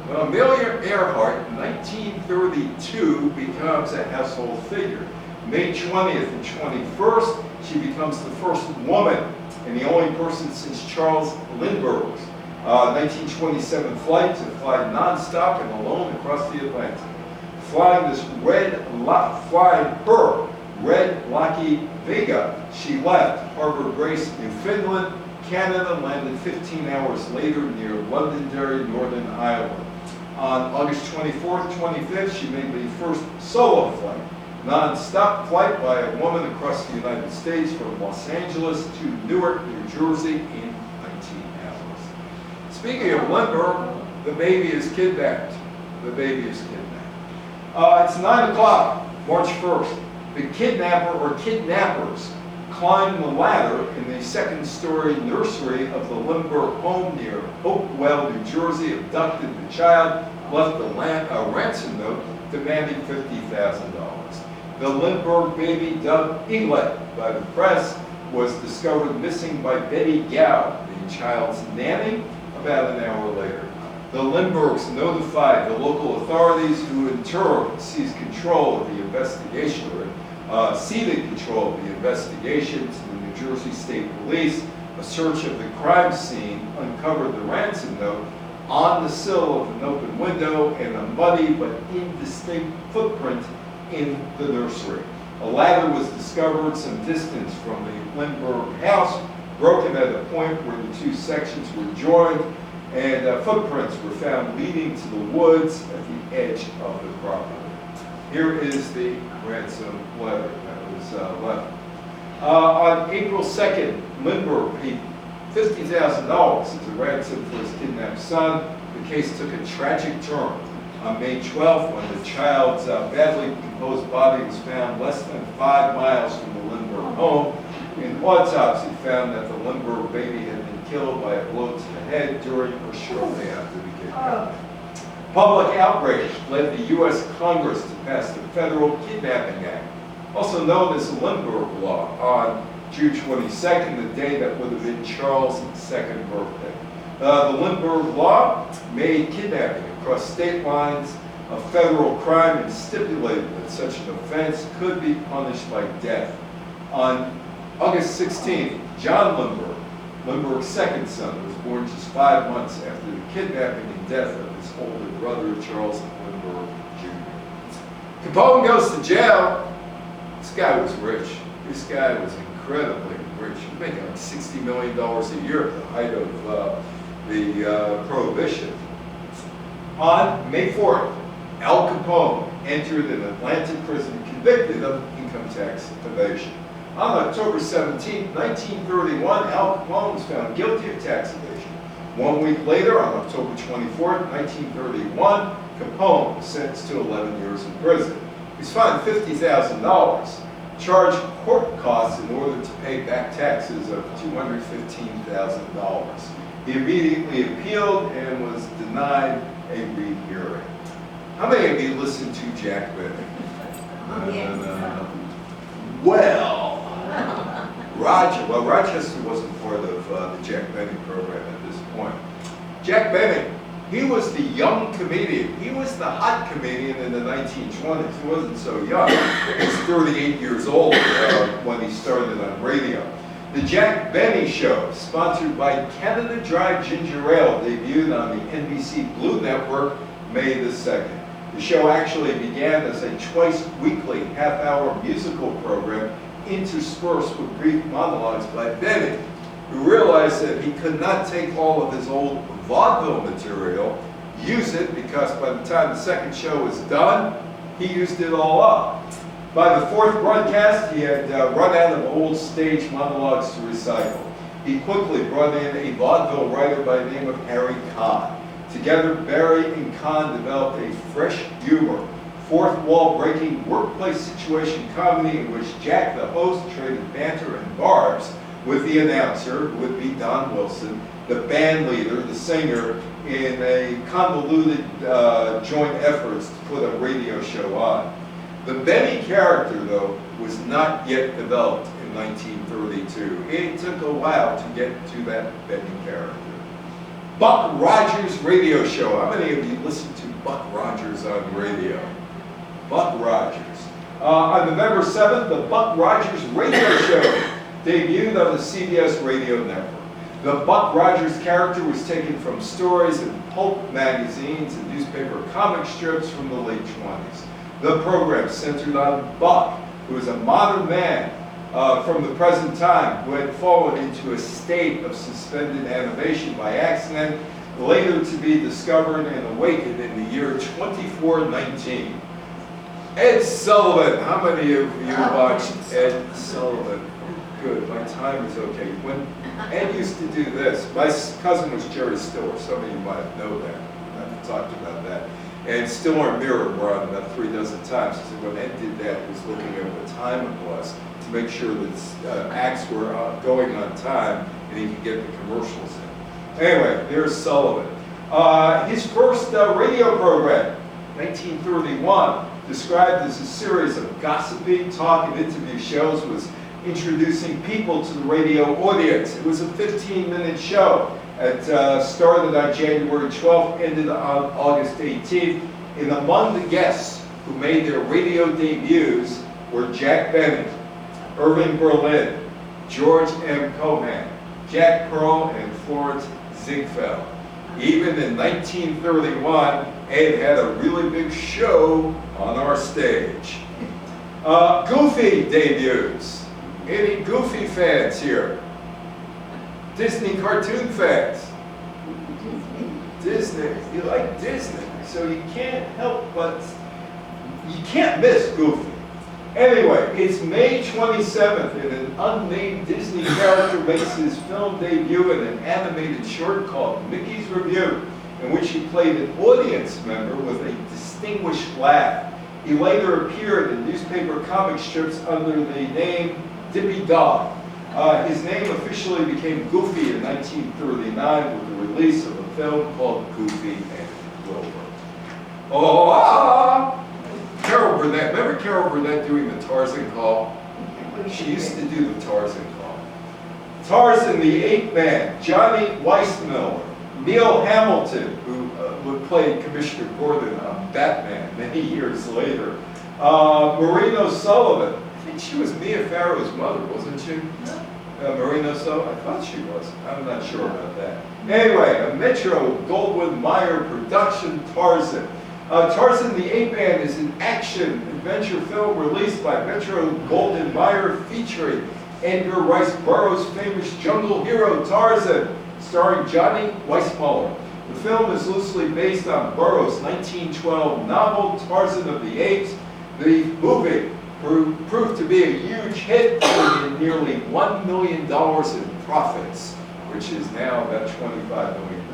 S1: Well, Amelia Earhart, in 1932, becomes a household figure. May 20th and 21st, she becomes the first woman and the only person since Charles Lindbergh's 1927 flight to fly nonstop and alone across the Atlantic. Flying her red Lockheed Vega, she left Harbor Grace, Newfoundland, Canada, landed 15 hours later near Londonderry, Northern Ireland. On August 24th, 25th, she made the first solo flight, non-stop flight by a woman across the United States from Los Angeles to Newark, New Jersey in 19 hours. Speaking of Lindbergh, the baby is kidnapped. The baby is kidnapped. It's 9 o'clock, March 1st. The kidnapper or kidnappers climbed the ladder in the second-story nursery of the Lindbergh home near Hopewell, New Jersey, abducted the child, left a ransom note demanding $50,000. The Lindbergh baby, dubbed Eaglet by the press, was discovered missing by Betty Gao, the child's nanny, about an hour later. The Lindberghs notified the local authorities, who in turn seized control of the investigation, or ceded control of the investigation to the New Jersey State Police. A search of the crime scene uncovered the ransom note on the sill of an open window and a muddy but indistinct footprint in the nursery. A ladder was discovered some distance from the Lindbergh house, broken at a point where the 2 sections were joined, and footprints were found leading to the woods at the edge of the property. Here is the ransom letter that was left. On April 2nd, Lindbergh paid $50,000 as a ransom for his kidnapped son. The case took a tragic turn. On May 12th, when the child's badly decomposed body was found less than 5 miles from the Lindbergh home, an autopsy found that the Lindbergh baby had been killed by a blow to the head during or shortly after the kidnapping. Public outrage led the U.S. Congress to pass the Federal Kidnapping Act, also known as the Lindbergh Law, on June 22nd, the day that would have been Charles' 2nd birthday. The Lindbergh Law made kidnapping across state lines a federal crime and stipulated that such an offense could be punished by death. On August 16th, John Lindbergh, Lindbergh's second son, was born just 5 months after the kidnapping and death of his older brother, Charles Lindbergh Jr. Capone goes to jail. This guy was rich. This guy was incredibly rich. He was making like $60 million a year at the height of the Prohibition. On May 4th, Al Capone entered an Atlanta prison convicted of income tax evasion. On October 17, 1931, Al Capone was found guilty of tax evasion. 1 week later, on October 24, 1931, Capone was sentenced to 11 years in prison. He was fined $50,000, charged court costs in order to pay back taxes of $215,000. He immediately appealed and was denied a rehearing. How many of you listened to Jack Benny? Well, Rochester wasn't part of the Jack Benny program at this point. Jack Benny, he was the young comedian. He was the hot comedian in the 1920s. He wasn't so young. He was 38 years old when he started on radio. The Jack Benny Show, sponsored by Canada Dry Ginger Ale, debuted on the NBC Blue Network May the 2nd. The show actually began as a twice-weekly half-hour musical program interspersed with brief monologues by Benny, who realized that he could not take all of his old vaudeville material, use it, because by the time the second show was done, he used it all up. By the fourth broadcast, he had run out of old stage monologues to recycle. He quickly brought in a vaudeville writer by the name of Harry Kahn. Together, Barry and Kahn developed a fresh humor, fourth wall breaking workplace situation comedy in which Jack, the host, traded banter and barbs with the announcer, who would be Don Wilson, the band leader, the singer, in a convoluted joint efforts to put a radio show on. The Benny character, though, was not yet developed in 1932. It took a while to get to that Benny character. Buck Rogers radio show. How many of you listen to Buck Rogers on radio? Buck Rogers. On November 7th, the Buck Rogers radio show debuted on the CBS radio network. The Buck Rogers character was taken from stories in pulp magazines and newspaper comic strips from the late 20s. The program centered on Buck, who is a modern man from the present time who had fallen into a state of suspended animation by accident, later to be discovered and awakened in the year 2419. Ed Sullivan. How many of you watched Ed Sullivan? Good, my time is okay. When Ed used to do this, my cousin was Jerry Stiller. Some of you might know that. I've talked about that. And Stiller and Mirror were on about 3 dozen times. So when Ed did that, he was looking at what time it was to make sure that acts were going on time and he could get the commercials in. Anyway, there's Sullivan. His first radio program, 1931, described as a series of gossipy, talk, and interview shows, was introducing people to the radio audience. It was a 15-minute show. It started on January 12th, ended on August 18th. And among the guests who made their radio debuts were Jack Benny, Irving Berlin, George M. Cohan, Jack Pearl, and Florence Ziegfeld. Even in 1931, Ed had a really big show on our stage. Goofy debuts. Any Goofy fans here? Disney cartoon fans? Disney. You like Disney, so you can't help but, you can't miss Goofy. Anyway, it's May 27th, and an unnamed Disney character makes his film debut in an animated short called Mickey's Revue, in which he played an audience member with a distinguished laugh. He later appeared in newspaper comic strips under the name Dippy Dog. His name officially became Goofy in 1939 with the release of a film called Goofy and Wilbur. Oh, Carol Burnett. Remember Carol Burnett doing the Tarzan call? She used to do the Tarzan call. Tarzan, the Ape Man, Johnny Weissmuller, Neil Hamilton, who played Commissioner Gordon on Batman many years later. Marina Sullivan, I think she was Mia Farrow's mother, wasn't she? Marina Sullivan, I thought she was. I'm not sure about that. Anyway, a Metro-Goldwyn-Mayer production, Tarzan. Tarzan the Ape Man is an action-adventure film released by Metro-Goldwyn-Mayer featuring Edgar Rice Burroughs' famous jungle hero Tarzan, starring Johnny Weissmuller. The film is loosely based on Burroughs' 1912 novel Tarzan of the Apes. The movie proved to be a huge hit, bringing in nearly $1 million in profits, which is now about $25 million.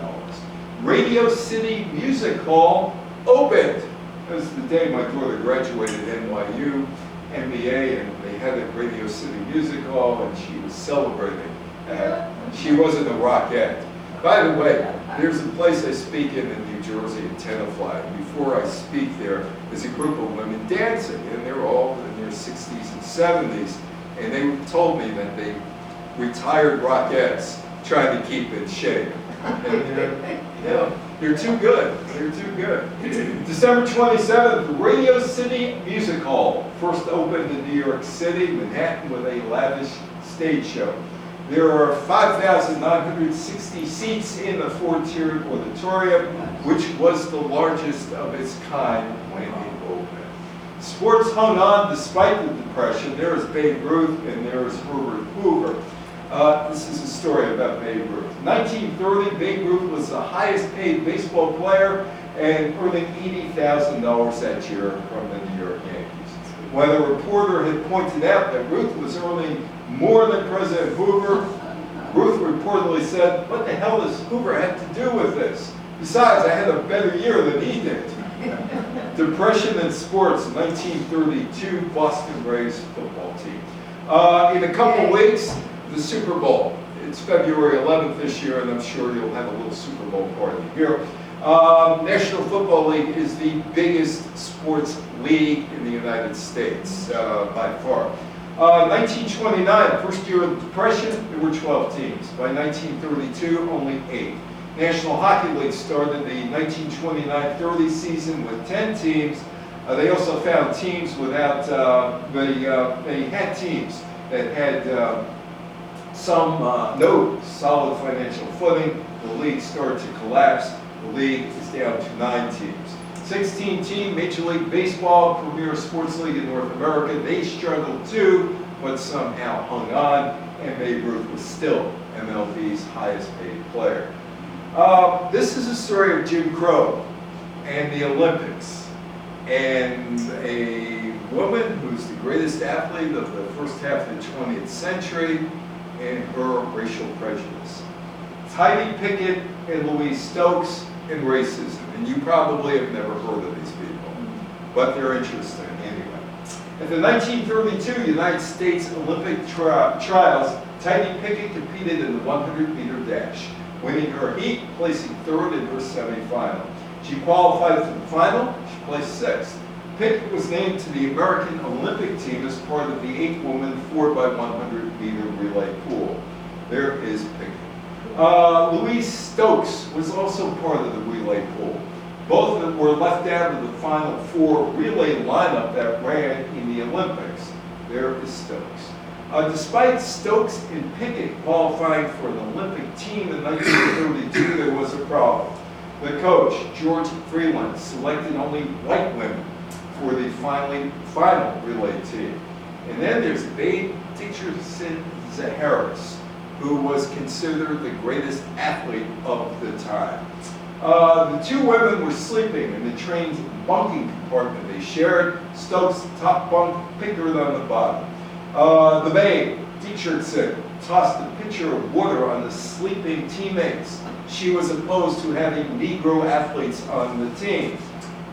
S1: Radio City Music Hall opened. It was the day my daughter graduated NYU MBA, and they had a Radio City Music Hall, and she was celebrating. She wasn't a rockette. By the way, there's a place I speak in New Jersey, in Tenafly. Before I speak there, there's a group of women dancing, and they're all in their 60s and 70s, and they told me that they retired rockettes trying to keep in shape. And they're too good. They're too good. December 27th, Radio City Music Hall first opened in New York City, Manhattan, with a lavish stage show. There are 5,960 seats in the four-tiered auditorium, which was the largest of its kind when it opened. Sports hung on despite the Depression. There is Babe Ruth and there is Herbert Hoover. This is a story about Babe Ruth. 1930, Babe Ruth was the highest paid baseball player and earning $80,000 that year from the New York Yankees. When a reporter had pointed out that Ruth was earning more than President Hoover, Ruth reportedly said, "What the hell does Hoover have to do with this? Besides, I had a better year than he did." Depression in sports, 1932 Boston Braves football team. In a couple weeks, the Super Bowl. It's February 11th this year, and I'm sure you'll have a little Super Bowl party here. National Football League is the biggest sports league in the United States, by far. 1929, first year of the Depression, there were 12 teams. By 1932, only 8. National Hockey League started the 1929-30 season with 10 teams. They also found teams without, they had teams that had no solid financial footing. The league started to collapse. The league is down to 9 teams. 16-team Major League Baseball, premier sports league in North America. They struggled too, but somehow hung on, and Babe Ruth was still MLB's highest paid player. This is a story of Jim Crow and the Olympics, and a woman who's the greatest athlete of the first half of the 20th century, and her racial prejudice. Heidi Pickett and Louise Stokes and racism. And you probably have never heard of these people, but they're interesting anyway. At the 1932 United States Olympic trials, Heidi Pickett competed in the 100-meter dash, winning her heat, placing 3rd in her semifinal. She qualified for the final. She placed 6th. Pickett was named to the American Olympic team as part of the 8-woman 4x100-meter relay pool. There is Pickett. Louise Stokes was also part of the relay pool. Both of them were left out of the final 4 relay lineup that ran in the Olympics. There is Stokes. Despite Stokes and Pickett qualifying for an Olympic team in 1932, there was a problem. The coach, George Freeland, selected only white women for the final relay team. And then there's Babe Dickerson Zaharis, who was considered the greatest athlete of the time. The 2 women were sleeping in the train's bunking compartment they shared. Stokes' top bunk, Pickard on the bottom. The Babe Dickerson tossed a pitcher of water on the sleeping teammates. She was opposed to having Negro athletes on the team.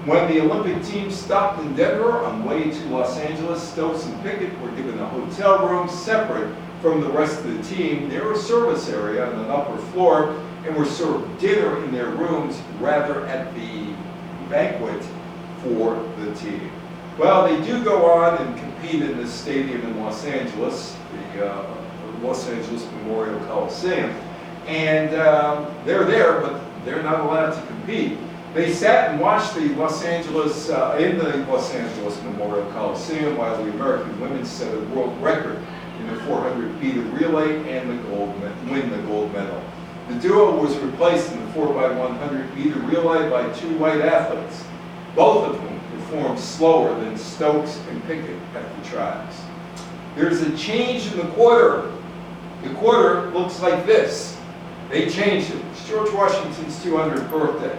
S1: When the Olympic team stopped in Denver on the way to Los Angeles, Stokes and Pickett were given a hotel room separate from the rest of the team. They were a service area on the upper floor and were served dinner in their rooms rather at the banquet for the team. Well, they do go on and compete in this stadium in Los Angeles, the Los Angeles Memorial Coliseum, and they're there, but they're not allowed to compete. They sat and watched in the Los Angeles Memorial Coliseum while the American women set a world record in the 400 meter relay and win the gold medal. The duo was replaced in the 4x100 meter relay by two white athletes, both of whom performed slower than Stokes and Pickett at the trials. There's a change in the quarter. The quarter looks like this. They changed it. It's George Washington's 200th birthday.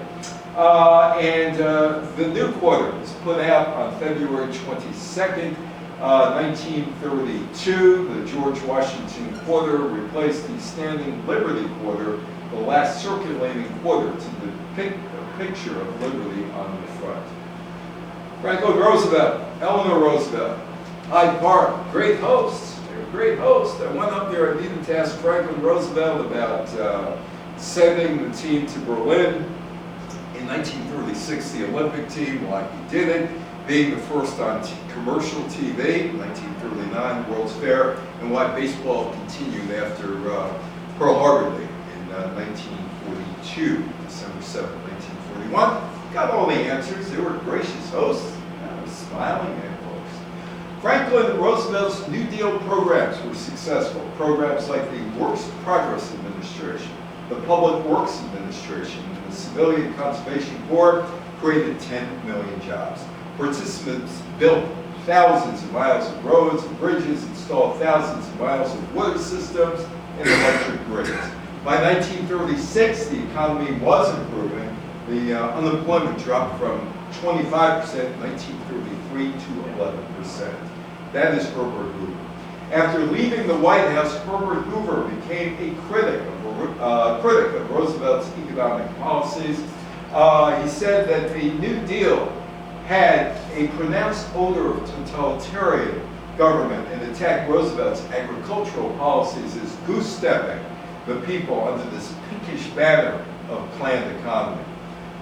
S1: The new quarter was put out on February 22nd, 1932. The George Washington quarter replaced the standing Liberty quarter, the last circulating quarter to depict a picture of liberty on the front. Franklin Roosevelt, Eleanor Roosevelt, Hyde Park, great hosts. They were great hosts. I went up there and needed to ask Franklin Roosevelt about sending the team to Berlin. In 1936, the Olympic team, why he did it, being the first on commercial TV, 1939 World's Fair, and why baseball continued after Pearl Harbor Day in 1942, December 7, 1941. Got all the answers. They were gracious hosts. I was smiling at folks. Franklin Roosevelt's New Deal programs were successful. Programs like the Works Progress Administration, the Public Works Administration, and the Civilian Conservation Corps created 10 million jobs. Participants built thousands of miles of roads and bridges, installed thousands of miles of water systems and electric grids. By 1936, the economy was improving. The unemployment dropped from 25% in 1933 to 11%. That is Herbert Hoover. After leaving the White House, Herbert Hoover became a critic of Roosevelt's economic policies. He said that the New Deal had a pronounced odor of totalitarian government and attacked Roosevelt's agricultural policies as goose-stepping the people under this pinkish banner of planned economy.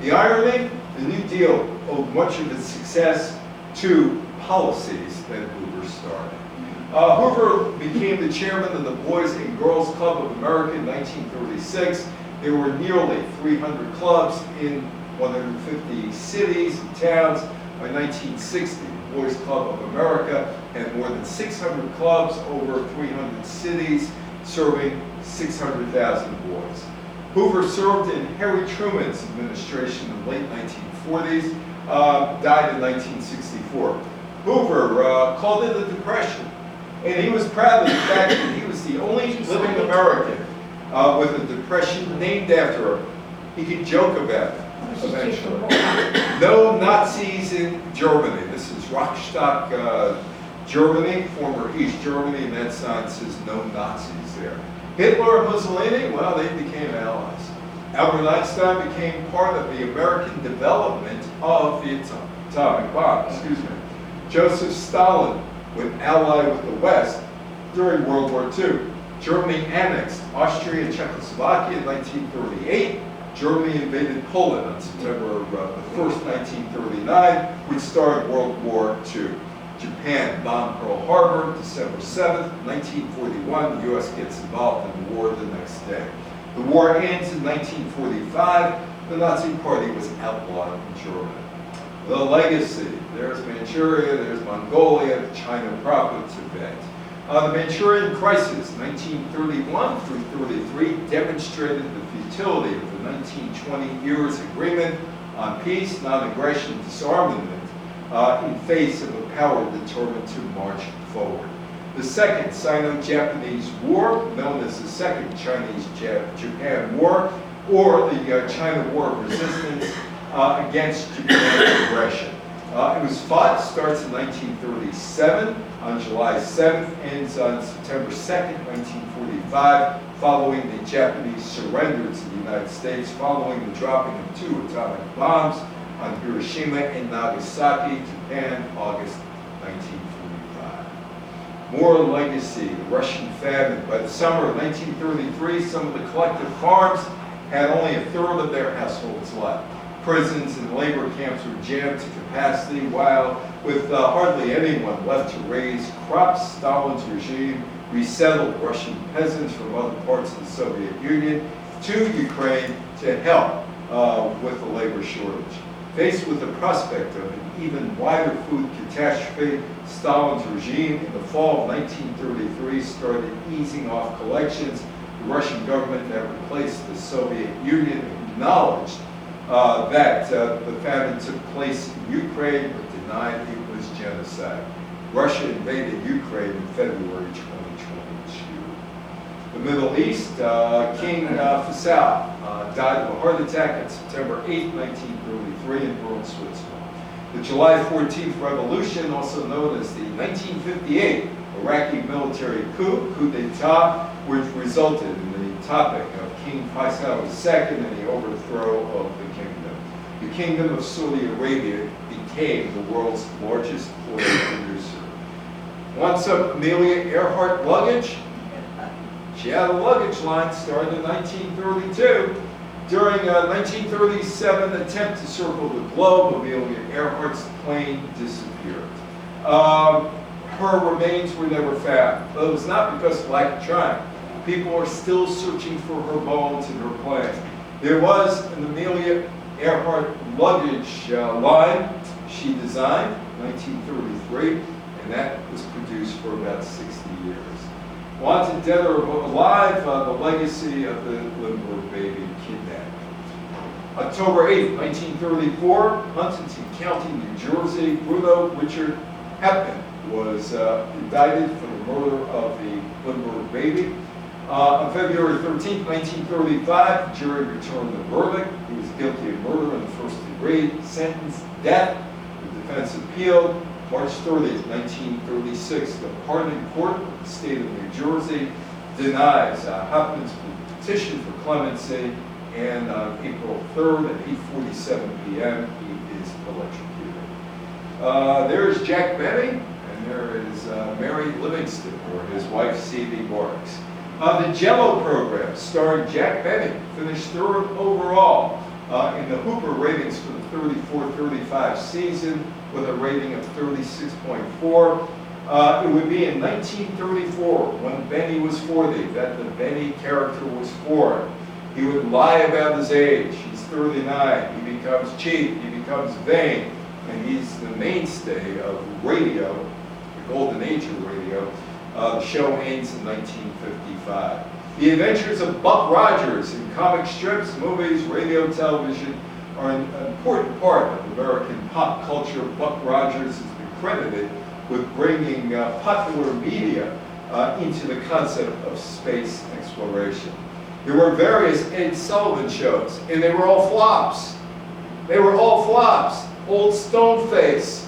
S1: The irony, the New Deal owed much of its success to policies that Hoover started. Hoover became the chairman of the Boys and Girls Club of America in 1936. There were nearly 300 clubs in 150 cities and towns. By 1960, the Boys Club of America had more than 600 clubs, over 300 cities, serving 600,000 boys. Hoover served in Harry Truman's administration in the late 1940s, died in 1964. Hoover called it the Depression, and he was proud of the fact that he was the only living American with a depression named after him. He could joke about it eventually. No Nazis in Germany. This is Rostock, Germany, former East Germany, and that sign says no Nazis there. Hitler and Mussolini, well, they became allies. Albert Einstein became part of the American development of the atomic bomb. Joseph Stalin would ally with the West during World War II. Germany annexed Austria and Czechoslovakia in 1938. Germany invaded Poland on September 1st, 1939, which started World War II. Japan bombed Pearl Harbor December 7th, 1941. The U.S. gets involved in the war the next day. The war ends in 1945. The Nazi Party was outlawed in Germany. The legacy, there's Manchuria, there's Mongolia, China proper, Tibet. The Manchurian Crisis, 1931 through 33, demonstrated the futility of the 1920 era's agreement on peace, non-aggression, disarmament, in face of a power determined to march forward. The Second Sino-Japanese War, known as the Second Chinese-Japan War, or the China War of Resistance against Japan's aggression. It was fought, starts in 1937, on July 7th, ends on September 2nd, 1945, following the Japanese surrender to the United States, following the dropping of 2 atomic bombs on Hiroshima and Nagasaki, Japan, August 1945. More legacy, the Russian famine. By the summer of 1933, some of the collective farms had only a third of their households left. Prisons and labor camps were jammed to capacity, while with hardly anyone left to raise crops, Stalin's regime resettled Russian peasants from other parts of the Soviet Union to Ukraine to help with the labor shortage. Faced with the prospect of an even wider food catastrophe, Stalin's regime in the fall of 1933 started easing off collections. The Russian government that replaced the Soviet Union acknowledged that the famine took place in Ukraine, but denied it was genocide. Russia invaded Ukraine in February 2022. The Middle East, King Faisal died of a heart attack on September 8, 1933 in Bern, Switzerland. The July 14th revolution, also known as the 1958 Iraqi military coup d'etat, which resulted in the topping of King Faisal II and the overthrow of the kingdom. The Kingdom of Saudi Arabia became the world's largest oil producer. Want some Amelia Earhart luggage? She had a luggage line started in 1932. During a 1937 attempt to circle the globe, Amelia Earhart's plane disappeared. Her remains were never found, but it was not because of lack of trying. People are still searching for her bones and her plane. There was an Amelia Earhart luggage line she designed in 1933, and that was produced for about 60 years. Wanted dead or alive, the legacy of the Lindbergh baby kidnapping. October 8, 1934, Huntington County, New Jersey, Bruno Richard Hepburn was indicted for the murder of the Lindbergh baby. On February 13, 1935, the jury returned the verdict. He was guilty of murder in the first degree, sentenced death. The defense appealed. March 30, 1936, the Pardon Court of the state of New Jersey denies Hopkins' petition for clemency, and on April 3rd at 8:47 p.m., he is electrocuted. There is Jack Benny, and there is Mary Livingston, or his wife, C.V. Marks. The Jell-O program, starring Jack Benny, finished third overall in the Hooper ratings for the 34-35 season, with a rating of 36.4. It would be in 1934, when Benny was 40, that the Benny character was formed. He would lie about his age. He's 39. He becomes cheap. He becomes vain. And he's the mainstay of radio, the golden age of radio. The show ends in 1955. The adventures of Buck Rogers in comic strips, movies, radio, television are an important part of American pop culture. Buck Rogers has been credited with bringing popular media into the concept of space exploration. There were various Ed Sullivan shows, and they were all flops. They were all flops. Old Stoneface,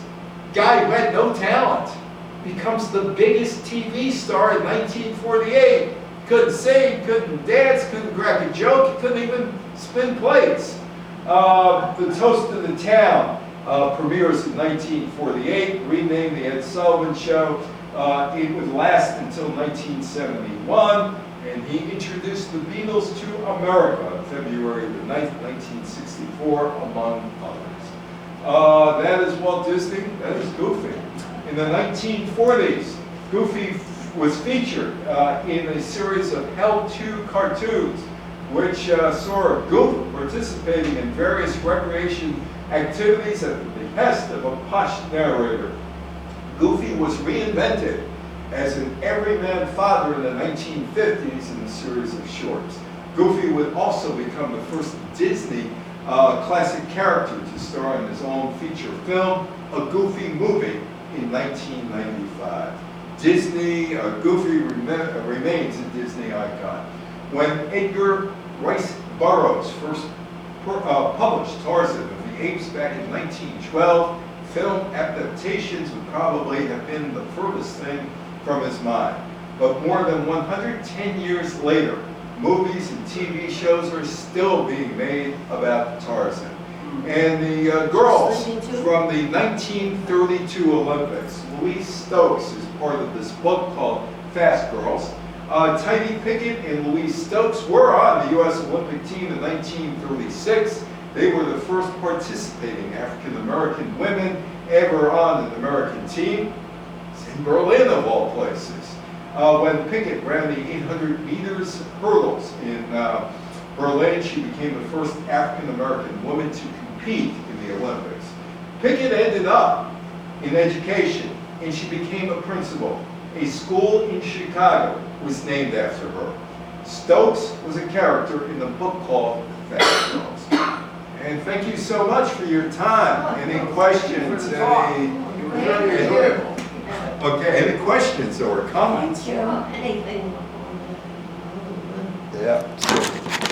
S1: guy who had no talent, becomes the biggest TV star in 1948. Couldn't sing, couldn't dance, couldn't crack a joke, couldn't even spin plates. The Toast of the Town premieres in 1948, renamed The Ed Sullivan Show. It would last until 1971, and he introduced the Beatles to America on February the 9th, 1964, among others. That is Walt Disney, that is Goofy. In the 1940s, Goofy was featured in a series of Hell 2 cartoons, which saw Goof participating in various recreation activities at the behest of a posh narrator. Goofy was reinvented as an everyman father in the 1950s in a series of shorts. Goofy would also become the first Disney classic character to star in his own feature film, A Goofy Movie, in 1995. Disney, Goofy remains a Disney icon. When Edgar Rice Burroughs first published Tarzan of the Apes back in 1912, film adaptations would probably have been the furthest thing from his mind. But more than 110 years later, movies and TV shows are still being made about Tarzan. And the girls from the 1932 Olympics, Louise Stokes is part of this book called Fast Girls. Tiny Pickett and Louise Stokes were on the U.S. Olympic team in 1936. They were the first participating African-American women ever on an American team. It's in Berlin, of all places. When Pickett ran the 800 meters hurdles in Berlin, she became the first African-American woman to compete in the Olympics. Pickett ended up in education, and she became a principal. A school in Chicago was named after her. Stokes was a character in the book called Fast Girls. And thank you so much for your time. Any questions?
S2: Very beautiful.
S1: Okay, any questions or comments?
S3: Thank you.
S2: Anything.
S1: Yeah.